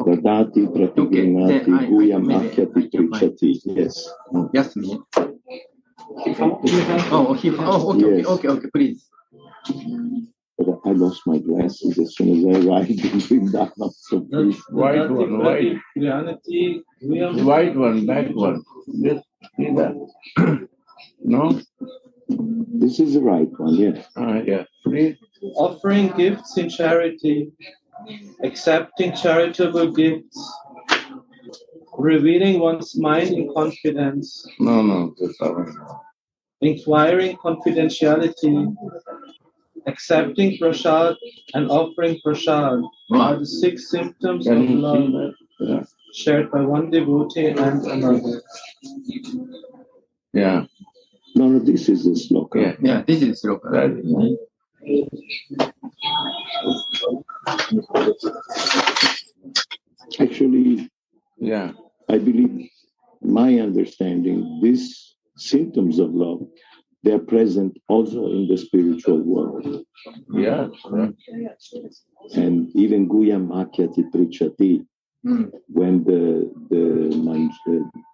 Dadati pratigrinati guyam bhakyati prichati. Yes. Yes, me. Okay, please. But I lost my glasses as soon as I arrived in Vrindavan. So please. White one, back one. Just see that. No? This is the right one, yes. Yeah. Please. Offering gifts in charity, accepting charitable gifts, revealing one's mind in confidence. No, this one. Inquiring confidentiality, accepting prasad and offering prasad are the 6 symptoms of love shared by one devotee and another. Yeah. No, this is the sloka. Yeah, this is sloka. That is nice. Actually, Yeah. I believe, my understanding, these symptoms of love, they are present also in the spiritual world. Yeah. And even Guyam Bhakyati Prichati, when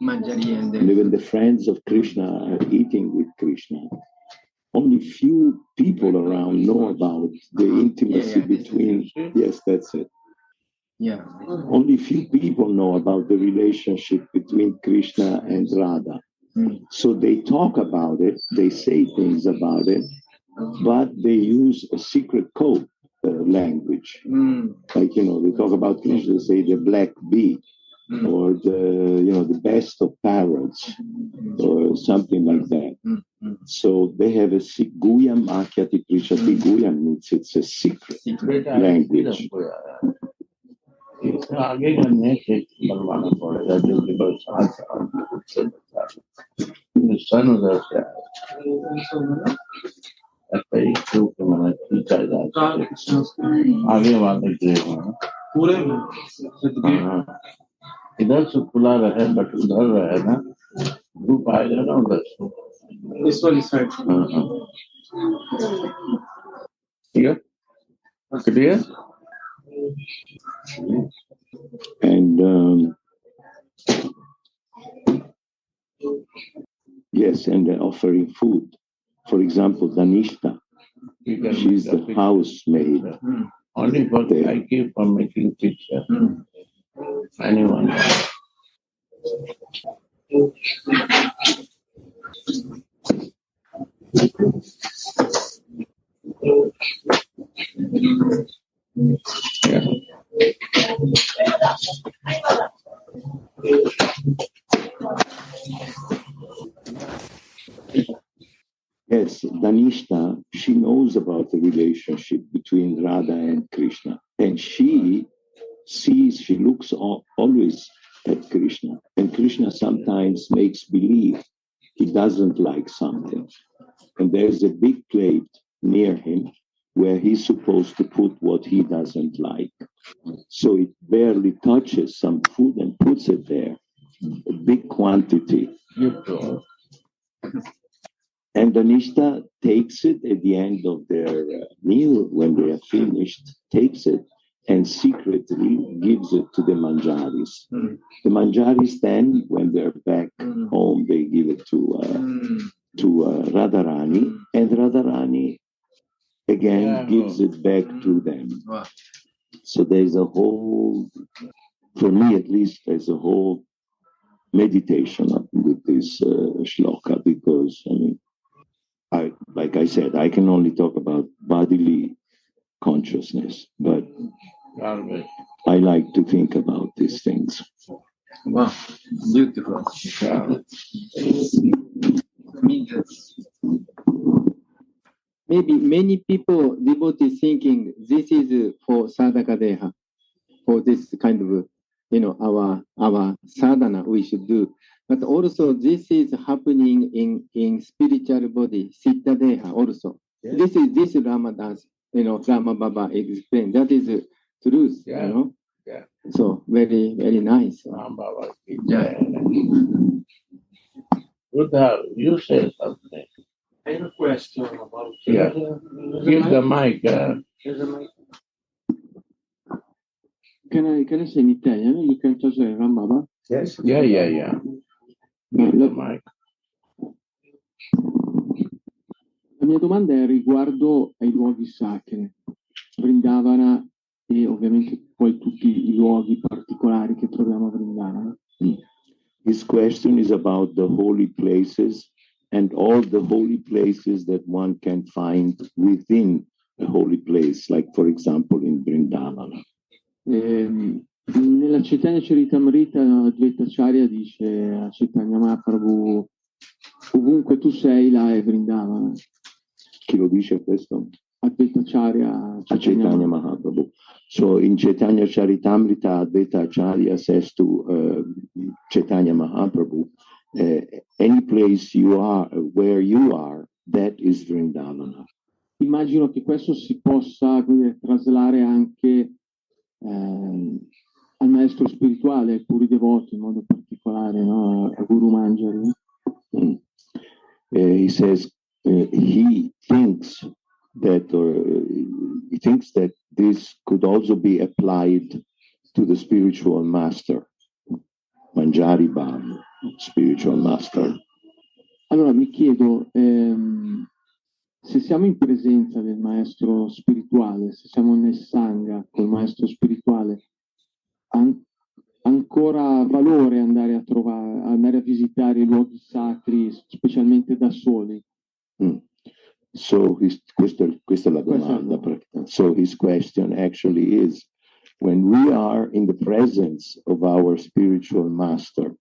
Manjari and when the friends of Krishna are eating with Krishna, only few people around know about the intimacy between. Yes, that's it. Yeah. Only few people know about the relationship between Krishna and Radha. So they talk about it, they say things about it, but they use a secret code language. Like, they talk about Krishna, they say the black bee, or the best of parrots, or something like that. So they have a Guyam Akyati Prishati. Guyam means it's a secret language. इधर से खुला रहे but उधर रहे ना धूप आएगा ना उधर से This one is right. Clear? Clear? And yes, and they're offering food. For example, Danishta, she's the housemaid. Only for I keep on making picture. Anyone. Yeah. Yes, Danishta, she knows about the relationship between Radha and Krishna. And she looks always at Krishna. And Krishna sometimes makes believe he doesn't like something. And there's a big plate near him where he's supposed to put what he doesn't like. So it barely touches some food and puts it there, a big quantity. And Danishta takes it at the end of their meal, when they are finished, takes it and secretly gives it to the manjaris. The manjaris then, when they're back home, they give it to Radharani, and Radharani again gives it back to them. So there's a whole, for me at least, there's a whole meditation with this shloka, because like I said, I can only talk about bodily consciousness, but I like to think about these things. Wow, beautiful. Maybe many people, devotees, thinking this is for sadhaka deha, for this kind of, our sadhana we should do. But also this is happening in spiritual body, siddha deha also. Yes. This Ramadas, Rama Baba explained. That is truth, Yeah. So very, very nice. Yeah. Buddha, you say something. I have a question about. Yeah. Give the mic. Here's the mic. Can I say in Italian? You can translate Ram Baba? Yes. Yeah. Give the mic. La mia domanda è riguardo ai luoghi sacri, Vrindavana e ovviamente poi tutti I luoghi particolari che troviamo a Vrindavana. His question is about the holy places and all the holy places that one can find within a holy place, like for example in Vrindavana. Nella Chaitanya Charitamrita Advaitacharya dice a Chaitanya Mahaprabhu: ovunque tu sei, là è Vrindavana. Chi lo dice questo? Advaitacharya Chaitanya Mahaprabhu. So in Chaitanya Charitamrita, Advaitacharya says to Chaitanya Mahaprabhu, any place you are, where you are, that is Vrindavana. Immagino che questo si possa traslare anche al maestro spirituale, ai puri devoti in modo particolare, no? A Guru Manjari. He says he thinks that this could also be applied to the spiritual master, Manjari Bham, spiritual master. Allora mi chiedo, se siamo in presenza del maestro spirituale, se siamo nel Sangha col maestro spirituale, ancora valore andare a trovare, andare a visitare i luoghi sacri, specialmente da soli. So questa è la domanda. So his question actually is, when we are in the presence of our spiritual master,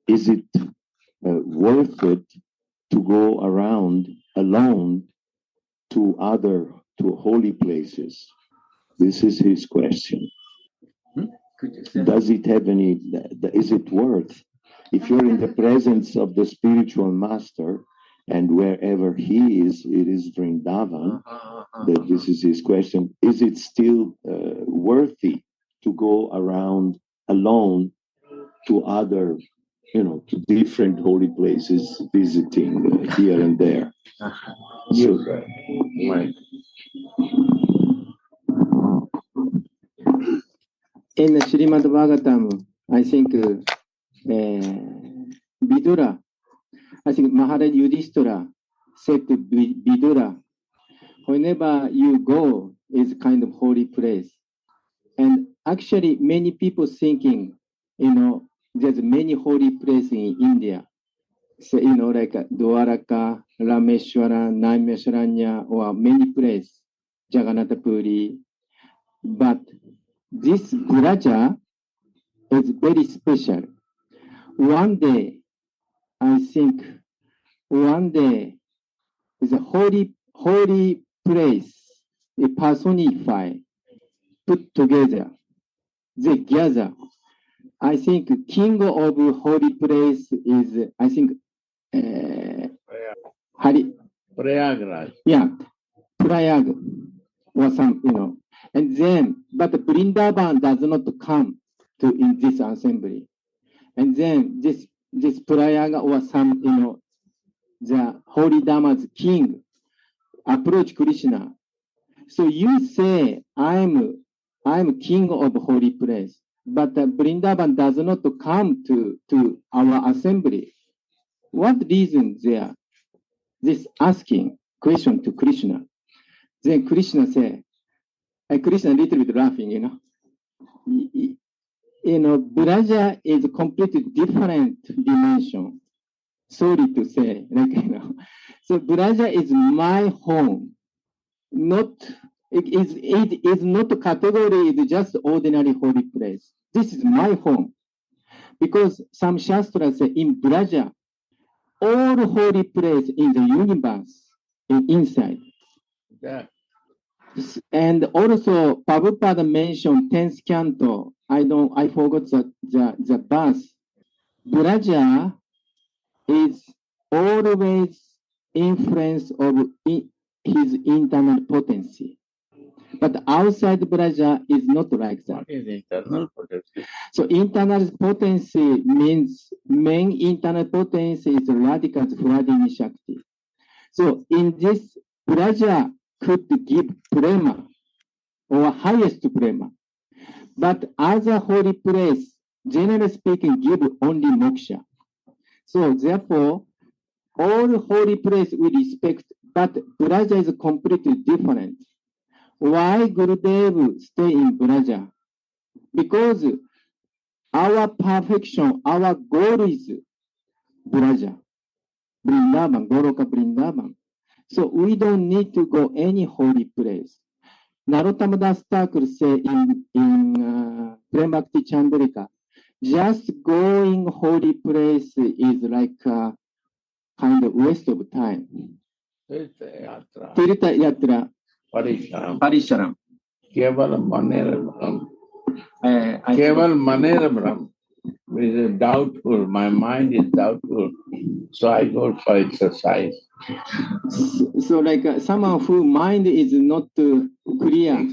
is it worth it to go around alone to holy places? This is his question. Does it have is it worth, if you're in the presence of the spiritual master and wherever he is, it is Vrindavan, that this is his question, is it still worthy to go around alone to other, to different holy places, visiting here and there? Yes, sir. Right. In Srimad Bhagavatam, I think Vidura, I think Maharaja Yudhishthira said to Vidura, whenever you go is kind of holy place. And actually many people thinking, there's many holy places in India. So, like Dwaraka, Rameshwara, Naimesharanya, or many places, Jagannath Puri. But this Braja is very special. One day, I think, is a holy place, a personified, put together. They gather. I think king of holy place is, I think, Prayagraj. Yeah, Prayag or some, and then, but Vrindavan does not come to in this assembly. And then this Prayag or some, the holy Dhamma's king approach Krishna. So you say, I'm king of holy place, but Vrindavan does not come to our assembly. What reason there? This asking question to Krishna. Then Krishna say, and Krishna a little bit laughing, Braja is a completely different dimension. Sorry to say, So Braja is my home. It is not a category, it's just ordinary holy place. This is my home. Because some Shastras say in Braja, all holy place in the universe is inside. Yeah. And also Prabhupada mentioned 10th canto. I forgot the verse. Braja is always influence of his internal potency. But outside Braja is not like that. What is internal potency? So internal potency means main internal potency is Radhika's Vladini Shakti. So in this, Braja could give prema or highest prema. But other holy place, generally speaking, give only moksha. So therefore, all holy place we respect, but Braja is completely different. Why Gurudev stay in Braja? Because our perfection, our goal is Braja, Vrindavan, Goloka Vrindavan. So we don't need to go any holy place. Narottama Das Thakur say in Prem Bhakti Chandrika, just going holy place is like kind of waste of time. Tirtha Yatra. Parisharam. Keval Maneram. Keval Maneram is doubtful. My mind is doubtful. So I go for exercise. So like someone whose mind is not clear,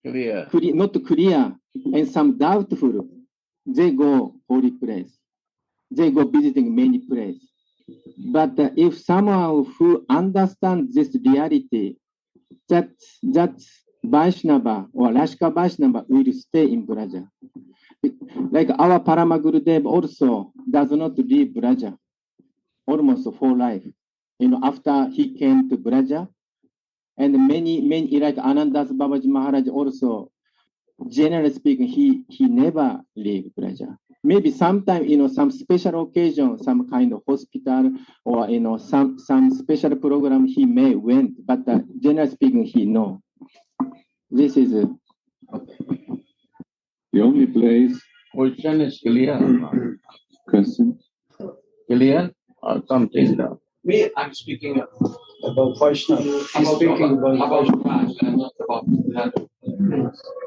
not clear, and some doubtful, they go holy place. They go visiting many places. But if someone who understands this reality, that Vaishnava or Rashka Vaishnava will stay in Braja. Like our Parama Gurudev also does not leave Braja almost for life. after he came to Braja, and many, like Anandas Babaji Maharaj also, generally speaking, he never leave Braja. Maybe sometime, some special occasion, some kind of hospital or, some special program he may went, but generally speaking, he no. This is the only place. Question is clear. Question? Clear or something? Me, I'm speaking about Vaishnava. I'm speaking about Raj and not about Radha.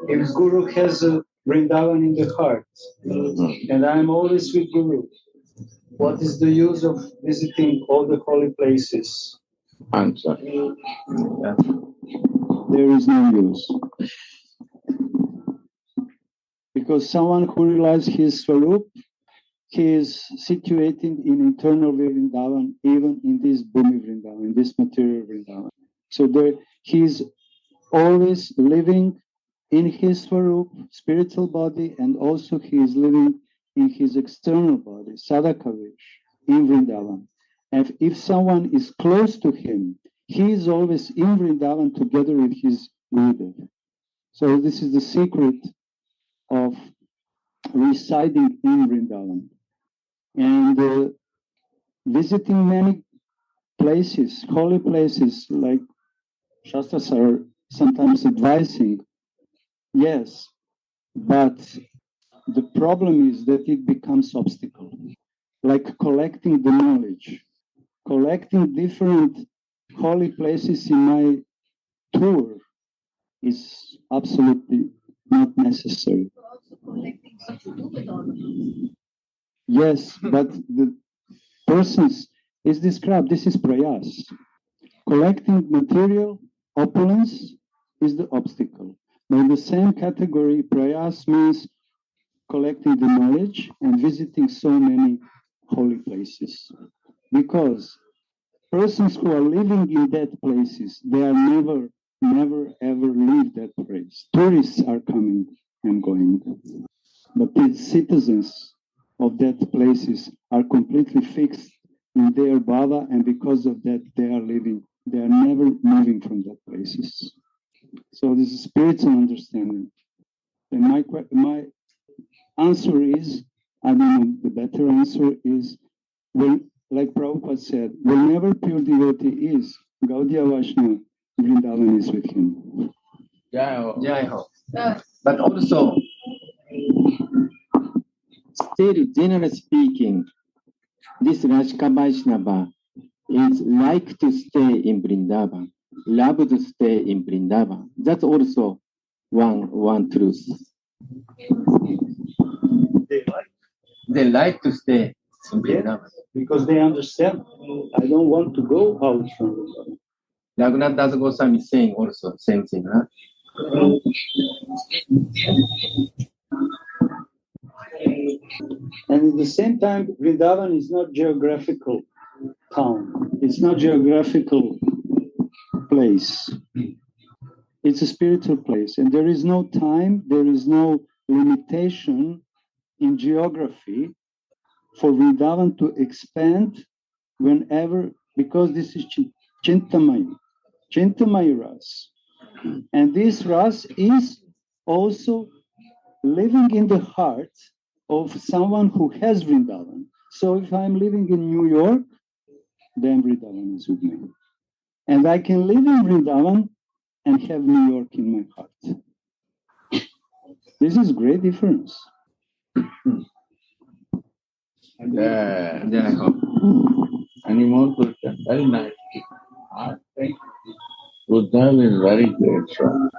If Guru has a Vrindavan in the heart, and I'm always with Guru, what is the use of visiting all the holy places? Answer. There is no use. Because someone who realizes his Swarup, he is situated in eternal Vrindavan, even in this Bhumi Vrindavan, in this material Vrindavan. So he is always living in his Swarup, spiritual body, and also he is living in his external body, Sadhakavish, in Vrindavan. And if someone is close to him, he is always in Vrindavan together with his Gurudev. So this is the secret of residing in Vrindavan. And visiting many places, holy places, like Shastras are sometimes advising, yes, but the problem is that it becomes obstacle, like collecting the knowledge. Collecting different holy places in my tour is absolutely not necessary. Yes, but the persons is described, this is prayas. Collecting material opulence is the obstacle. But in the same category, prayas means collecting the knowledge and visiting so many holy places. Because persons who are living in that places, they are never, ever leave that place. Tourists are coming and going. But the citizens of that places are completely fixed in their bhava, and because of that, they are living. They are never moving from that places. So this is spiritual understanding. And my answer is, I don't know, the better answer is, like Prabhupada said, whenever pure devotee is, Gaudiya Vaishnava, Vrindavan is with him. Jai Ho. But also, still, generally speaking, this Rajka Vaishnava is like to stay in Vrindavan, love to stay in Vrindavan. That's also one truth. They like to stay in Vrindavan. Because they understand, I don't want to go out from Vrindavan. Raghunath Das Goswami is saying also same thing, huh? And at the same time, Vrindavan is not geographical town. It's not geographical Place. It's a spiritual place. And there is no time, there is no limitation in geography for Vrindavan to expand whenever, because this is Chintamay Ras. And this Ras is also living in the heart of someone who has Vrindavan. So if I'm living in New York, then Vrindavan is with me. And I can live in Vrindavan and have New York in my heart. This is great difference. Any more questions? Very nice. Thank you. Buddha is very great. So.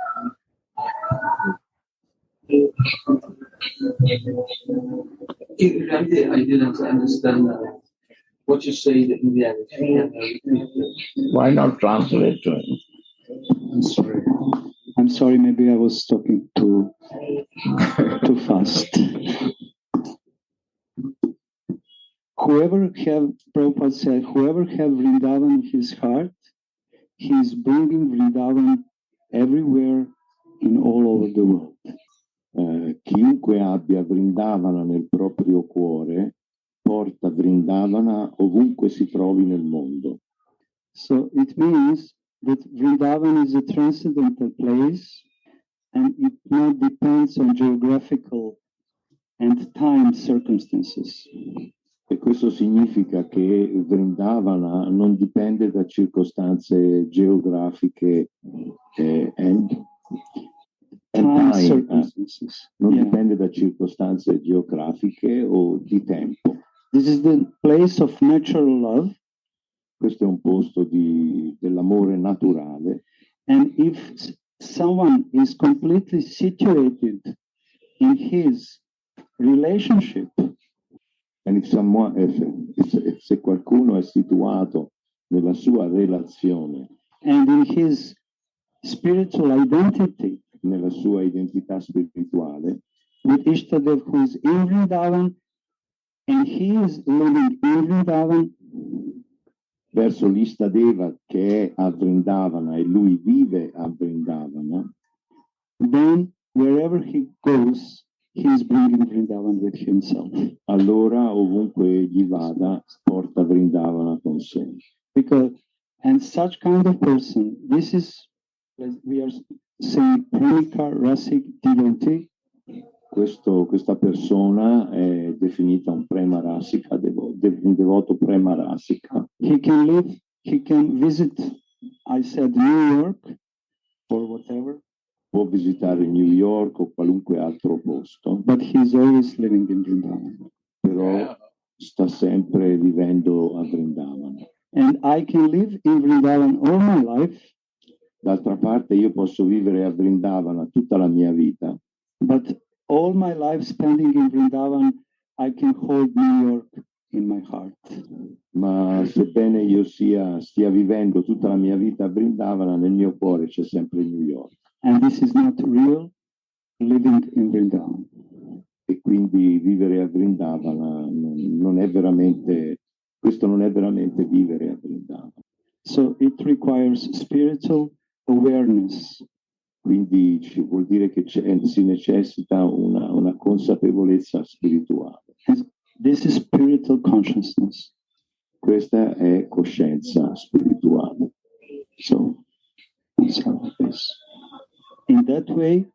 I didn't understand what you say in the end. Why not translate to him? I'm sorry, maybe I was talking too fast. Prabhupada said, whoever have Vrindavan in his heart, he is bringing Vrindavan everywhere in all over the world. Chiunque abbia Vrindavana nel proprio cuore porta Vrindavana ovunque si trovi nel mondo. So it means that Vrindavan is a transcendental place and it not depends on geographical and time circumstances. E questo significa che Vrindavana non dipende da circostanze geografiche and time circumstances. Non dipende da circostanze geografiche o di tempo. This is the place of natural love. Questo è un posto dell'amore naturale. And if someone is completely situated in his relationship, and if se qualcuno è situato nella sua relazione, and in his spiritual identity, nella sua identità spirituale, with Ishtadev who is in Vrindavan, and he is living in Vrindavan, verso l'Istadeva che è a Vrindavana e lui vive a Vrindavana, then wherever he goes, he is bringing Vrindavan with himself. Allora ovunque gli vada, porta Vrindavana con sé. And such kind of person, this is, we are saying, Premika Rasik devotee. Questa persona è definita un prema rasika, un devoto prema rasika. He can visit, I said, New York or whatever. Può visitare New York o qualunque altro posto. But he's always living in Vrindavan. Però sta sempre vivendo a Vrindavana. And I can live in Vrindavan all my life. D'altra parte io posso vivere a Vrindavana tutta la mia vita. But all my life spending in Vrindavan, I can hold New York in my heart. Ma sebbene io stia vivendo tutta la mia vita a Vrindavana, nel mio cuore c'è sempre New York. And this is not real living in Vrindavan. E quindi vivere a Vrindavana non è veramente, questo non è veramente vivere a Vrindavana. So it requires spiritual awareness. Quindi vuol dire che si necessita una consapevolezza spirituale. This is spiritual consciousness. Questa è coscienza spirituale. So, that's how it is. In that way,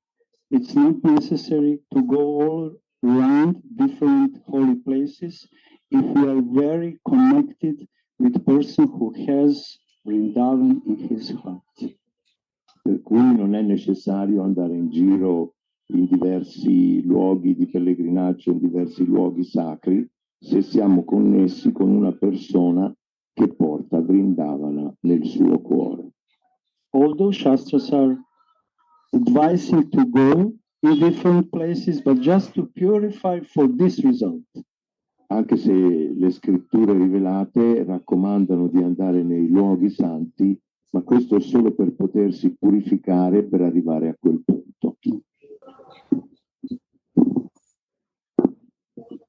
it's not necessary to go all around different holy places if we are very connected with the person who has Vrindavan in his heart. Per cui non è necessario andare in giro in diversi luoghi di pellegrinaggio, in diversi luoghi sacri, se siamo connessi con una persona che porta Vrindavana nel suo cuore. Although Shastras are advising to go in different places, but just to purify for this result. Anche se le scritture rivelate raccomandano di andare nei luoghi santi, ma questo è solo per potersi purificare per arrivare a quel punto.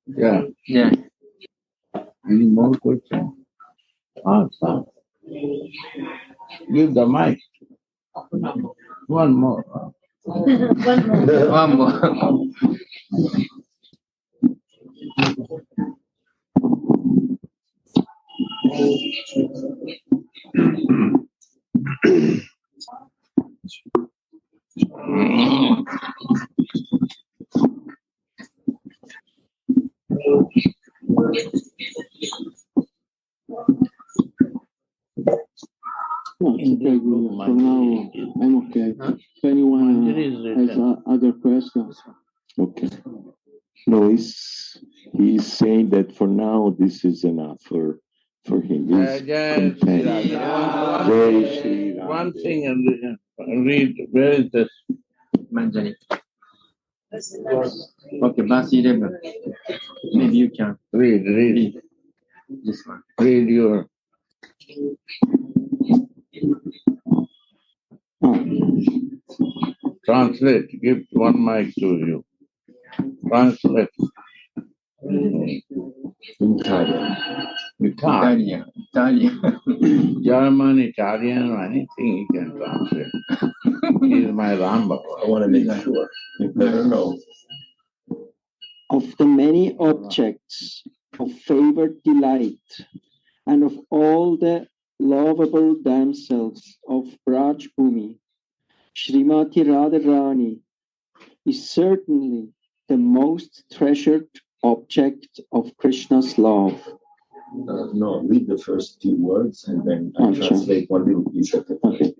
Yeah. Any more questions? Awesome. Give the mic. One more. One more. No, it's okay, Guru. For now, I'm okay. If anyone has other questions. Okay. No, he's saying that for now this is enough for him. He's content. One thing and read. Where is this? Manjari. Okay, verse 11. Maybe you can Read. this one. Read your. Translate. Give one mic to you. Translate. Italian. German, Italian, or anything you can translate. He is my Ramba. I want to make sure. You better know. Of the many objects of favored delight, and of all the lovable damsels of Braj Bhumi, Srimati Radharani is certainly the most treasured object of Krishna's love. No, read the first two words and then I translate one little piece at a time. Okay.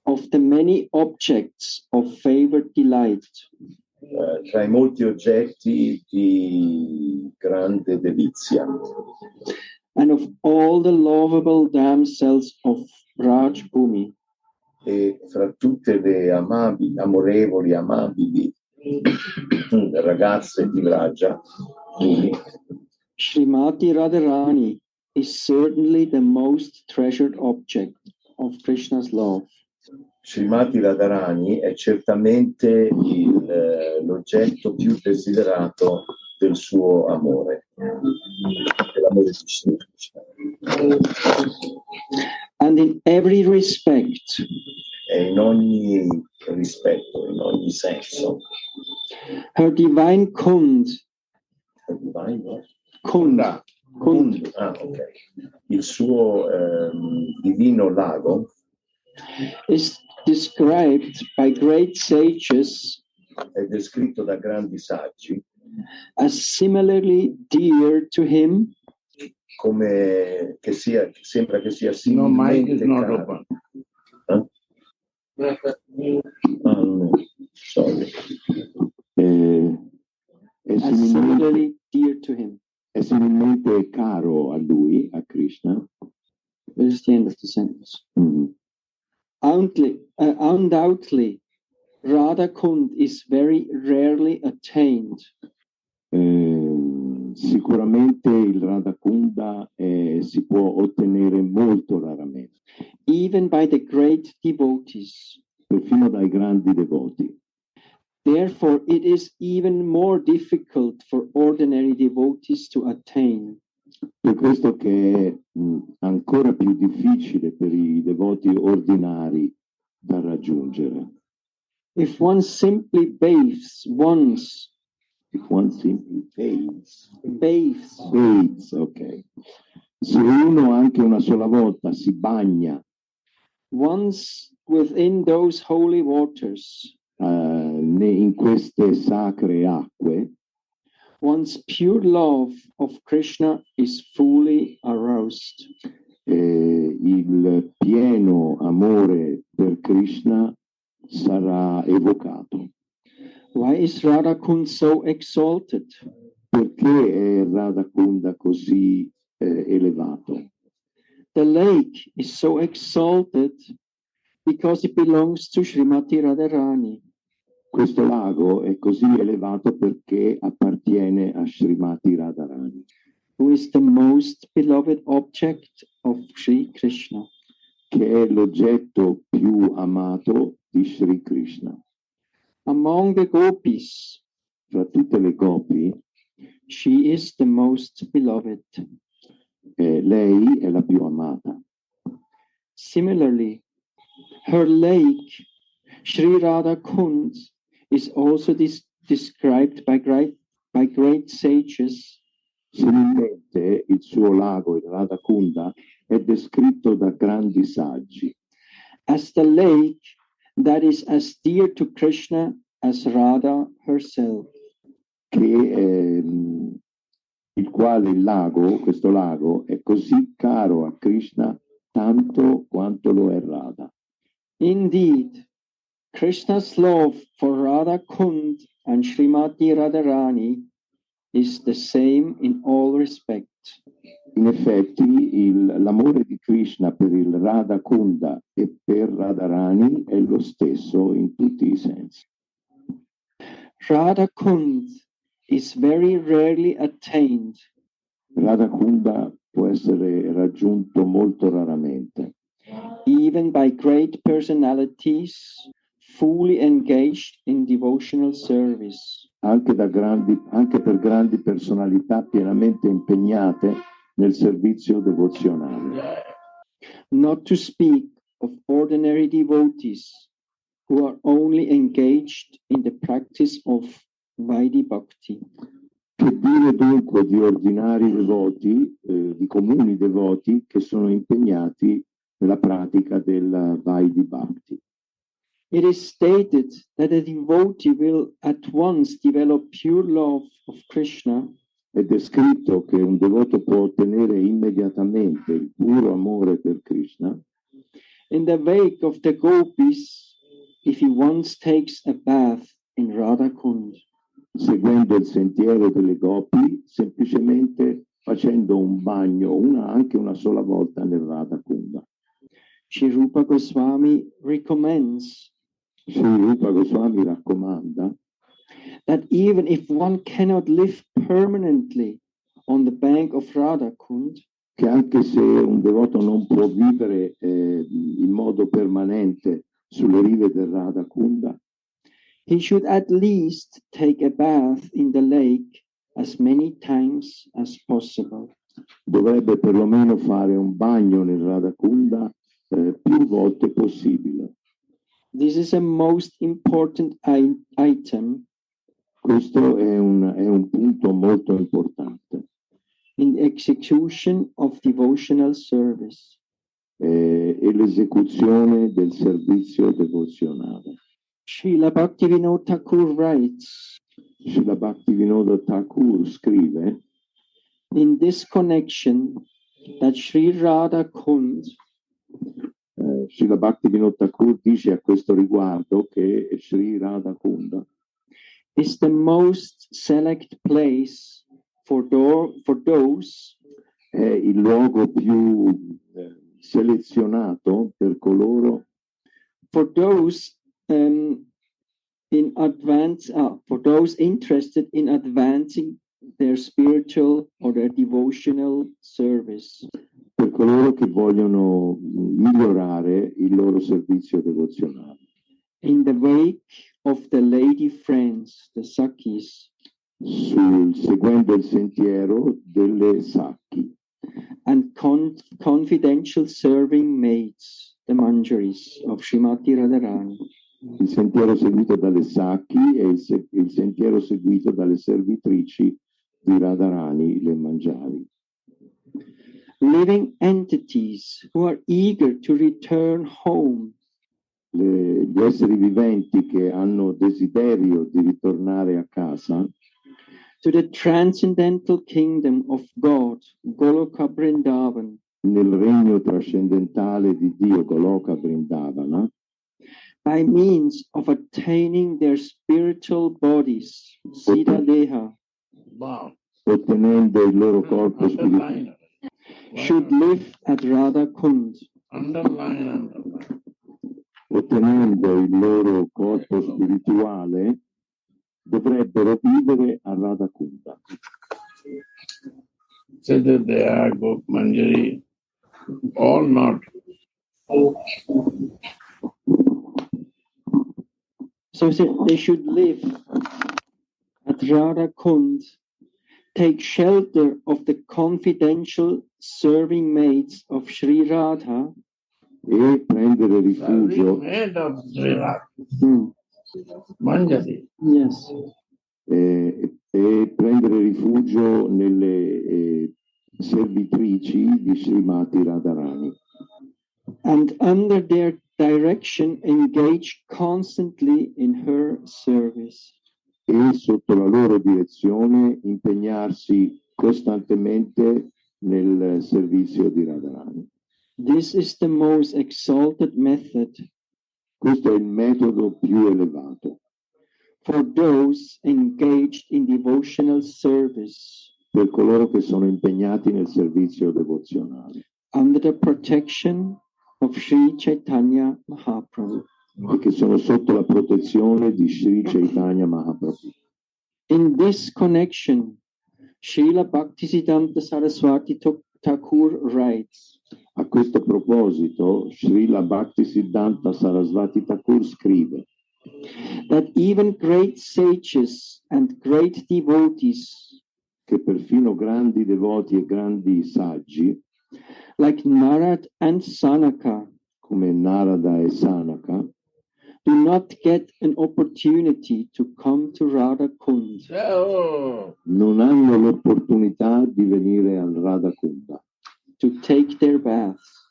Of the many objects of favored delight. Tra I molti oggetti di grande delizia. And of all the lovable damsels of Braj Bhumi. E fra tutte le amorevoli, amabili ragazze di Vraja, Srimati Radharani is certainly the most treasured object of Krishna's love. Srimati Radharani è certamente l'oggetto più desiderato del suo amore, dell'amore di Shri Krishna. And in every respect, e in ogni rispetto, in ogni senso, her divine kund, il suo divino lago is described by great sages è descritto da grandi saggi as similarly dear to him, come che sia, sembra che sia similmente caro. Sorry. As similarly dear to him. È similmente caro a lui, a Krishna. This is the end of the sentence. Undoubtedly, Radha Kund is very rarely attained. Sicuramente il Radha Kunda si può ottenere molto raramente. Even by the great devotees. Perfino dai grandi devoti. Therefore, it is even more difficult for ordinary devotees to attain. Per questo che è ancora più difficile per i devoti ordinari da raggiungere. If one simply bathes once, ok. Se uno anche una sola volta si bagna once within those holy waters, in queste sacre acque, one's pure love of Krishna is fully aroused. Il pieno amore per Krishna sarà evocato. Why is Radha Kund so exalted? Perché è Radha Kunda così elevato? The lake is so exalted because it belongs to Srimati Radharani. Questo lago è così elevato perché appartiene a Srimati Radharani, who is the most beloved object of Sri Krishna, che è l'oggetto più amato di Sri Krishna. Among the gopis, fra tutte le gopi, she is the most beloved. Lei è la più amata. Similarly, her lake, Sri Radha Kund, is also described by great sages. Similmente, il suo lago, il Radha Kunda, è descritto da grandi saggi as the lake that is as dear to Krishna as Radha herself. Il quale questo lago, è così caro a Krishna tanto quanto lo è Radha. Indeed, Krishna's love for Radha Kund and Srimati Radharani is the same in all respects. In effetti, l'amore di Krishna per il Radha Kunda e per Radharani è lo stesso in tutti i sensi. Radha Kund is very rarely attained. Radha Kunda può essere raggiunto molto raramente. Even by great personalities fully engaged in devotional service. Anche per grandi personalità pienamente impegnate nel servizio devozionale. Not to speak of ordinary devotees who are only engaged in the practice of Vaidhi Bhakti. Che dire dunque di ordinari devoti, di comuni devoti che sono impegnati nella pratica del Vaidhi Bhakti? It is stated that a devotee will at once develop pure love of Krishna Ed è scritto che un devoto può ottenere immediatamente il puro amore per Krishna in the wake of the gopis if he once takes a bath in Radha Kund. seguendo il sentiero delle gopi, semplicemente facendo un bagno, anche una sola volta nel Radha Kunda. Sri Rupa Goswami recommends Sri Rupa Goswami raccomanda that even if one cannot live permanently on the bank of Radha Kund, che anche se un devoto non può vivere in modo permanente sulle rive del Radha Kunda, he should at least take a bath in the lake as many times as possible. dovrebbe perlomeno fare un bagno nel Radha Kunda più volte possibile. This is a most important item Questo è un punto molto importante in the execution of devotional service. e l'esecuzione del servizio devozionale. Srila Bhaktivinoda Thakur writes, Srila Bhaktivinoda Thakur scrive in this connection that Sri Radha Kund Srila Bhaktivinoda Thakur dice a questo riguardo che Sri Radha Kunda is the most select place for those è il luogo più selezionato per coloro for those for those interested in advancing their spiritual or their devotional service. Per coloro che vogliono migliorare il loro servizio devozionale. In the wake of the lady friends, the Sakhis, Seguendo il sentiero delle Sakhi and confidential serving maids, the Manjaris of Srimati Radharani. Il sentiero seguito dalle Sakhi e il sentiero seguito dalle servitrici di Radharani, le Manjari. Living entities who are eager to return home. Gli esseri viventi che hanno desiderio di ritornare a casa to the transcendental kingdom of God, Goloka Vrindavan, nel regno trascendentale di Dio Goloka Vrindavana, by means of attaining their spiritual bodies, Siddha Deha, ottenendo il loro corpo spirituale, should live at Radha Kund. Ottenendo il loro corpo spirituale, dovrebbero vivere a Radha Kunda. Sadhu, Deha, Gop Manjari, all not. So they should live at Radha Kund, take shelter of the confidential serving maids of Sri Radha, e prendere rifugio Manjari. Yes. E prendere rifugio nelle servitrici di Srimati Radharani. And under their direction engage constantly in her service. E sotto la loro direzione impegnarsi costantemente nel servizio di Radharani. This is the most exalted method. Questo è il metodo più elevato. For those engaged in devotional service. Per coloro che sono impegnati nel servizio devozionale. Under the protection of Sri Chaitanya Mahaprabhu. E che sono sotto la protezione di Sri Chaitanya Mahaprabhu. In this connection, Srila Bhaktisiddhanta Saraswati Thakur writes. A questo proposito, Srila Bhaktisiddhanta Saraswati Thakur scrive that even great sages and great devotees, che perfino grandi devoti e grandi saggi, like Narad and Sanaka, come Narada e Sanaka, do not get an opportunity to come to Radha Kund. Non hanno l'opportunità di venire al Radha Kunda. To take their baths.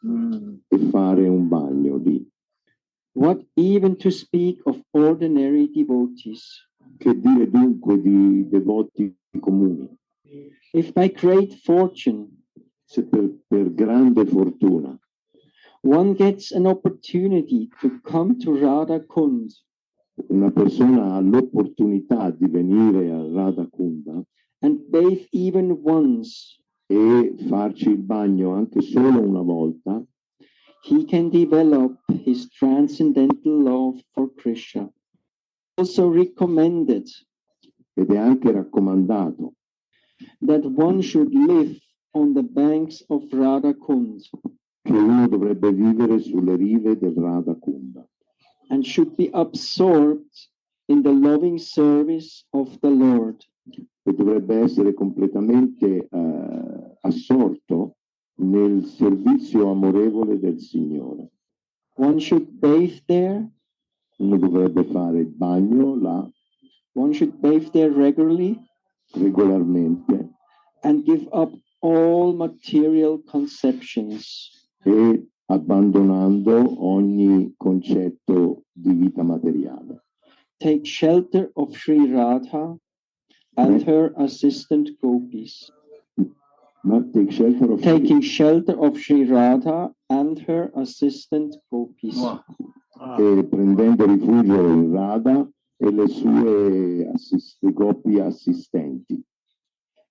E fare un bagno lì. What even to speak of ordinary devotees? Che dire dunque di devoti comuni? If by great fortune, se per grande fortuna, one gets an opportunity to come to Radha Kund, una persona ha l'opportunità di venire a Radha Kunda and bathe even once, e farci il bagno anche solo una volta, he can develop his transcendental love for Krishna. Also recommended, ed è anche raccomandato, that one should live on the banks of Radha Kund, che uno dovrebbe vivere sulle rive del Radha Kunda, and should be absorbed in the loving service of the Lord, e dovrebbe essere completamente assorto nel servizio amorevole del Signore. One should bathe there. Uno dovrebbe fare il bagno là. One should bathe there regularly. Regolarmente. And give up all material conceptions. E abbandonando ogni concetto di vita materiale. Take shelter of Sri Radha and her assistant gopis. Taking shelter of Sri Radha and her assistant gopis. E prendendo rifugio in Radha e le sue gopi assistenti.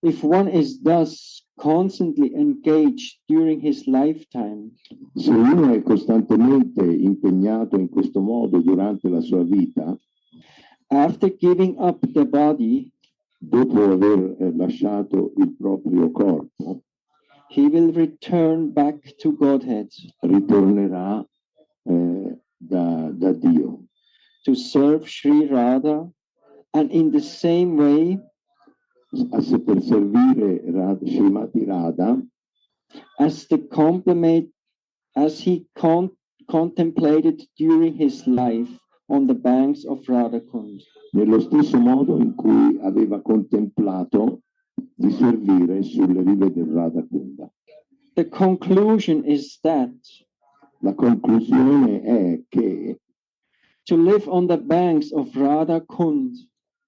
If one is thus constantly engaged during his lifetime, se uno è costantemente impegnato in questo modo durante la sua vita, after giving up the body, dopo aver lasciato il proprio corpo, he will return back to Godhead. Ritornerà da Dio. To serve Sri Radha, and in the same way, per servire Srimati Radha, as he contemplated during his life on the banks of Radha Kund. Nello stesso modo in cui aveva contemplato di servire sulle rive del Radha Kunda. The conclusion is that la conclusione è che to live on the banks of Radha Kund,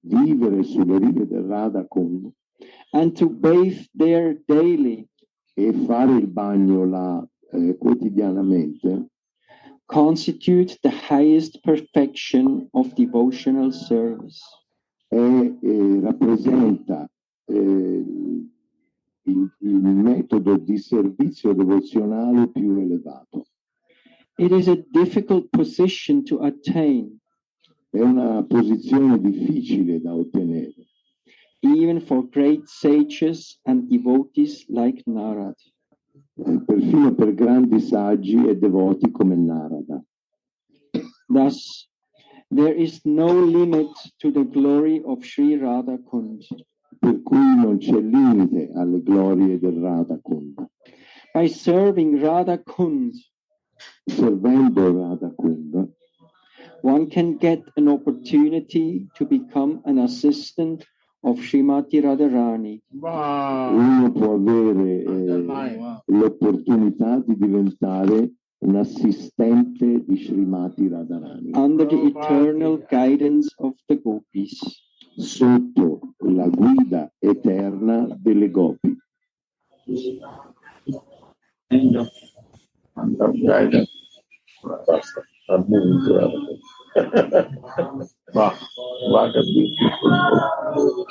vivere sulle rive del Radha Kund, and to bathe there daily, e fare il bagno là quotidianamente, constitute the highest perfection of devotional service. Rappresenta il metodo di servizio devozionale più elevato. It is a difficult position to attain. È una posizione difficile da ottenere. Even for great sages and devotees like Narad. Perfino per grandi saggi e devoti come Narada. Thus, there is no limit to the glory of Sri Radha Kund. Per cui non c'è limite alle glorie del Radha Kund. By serving Radha Kund, servendo Radha Kund, one can get an opportunity to become an assistant of Srimati Radharani. Uno può avere l'opportunità di diventare un assistente di Srimati Radharani. Under the eternal guidance of the gopis. Sotto la guida eterna delle gopi. Under guidance. Basta. Wow, what a beautiful book.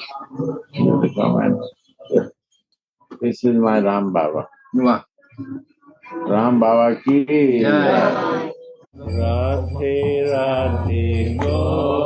This is my Ram Baba. Ram Baba ki. Radhe Radhe Go.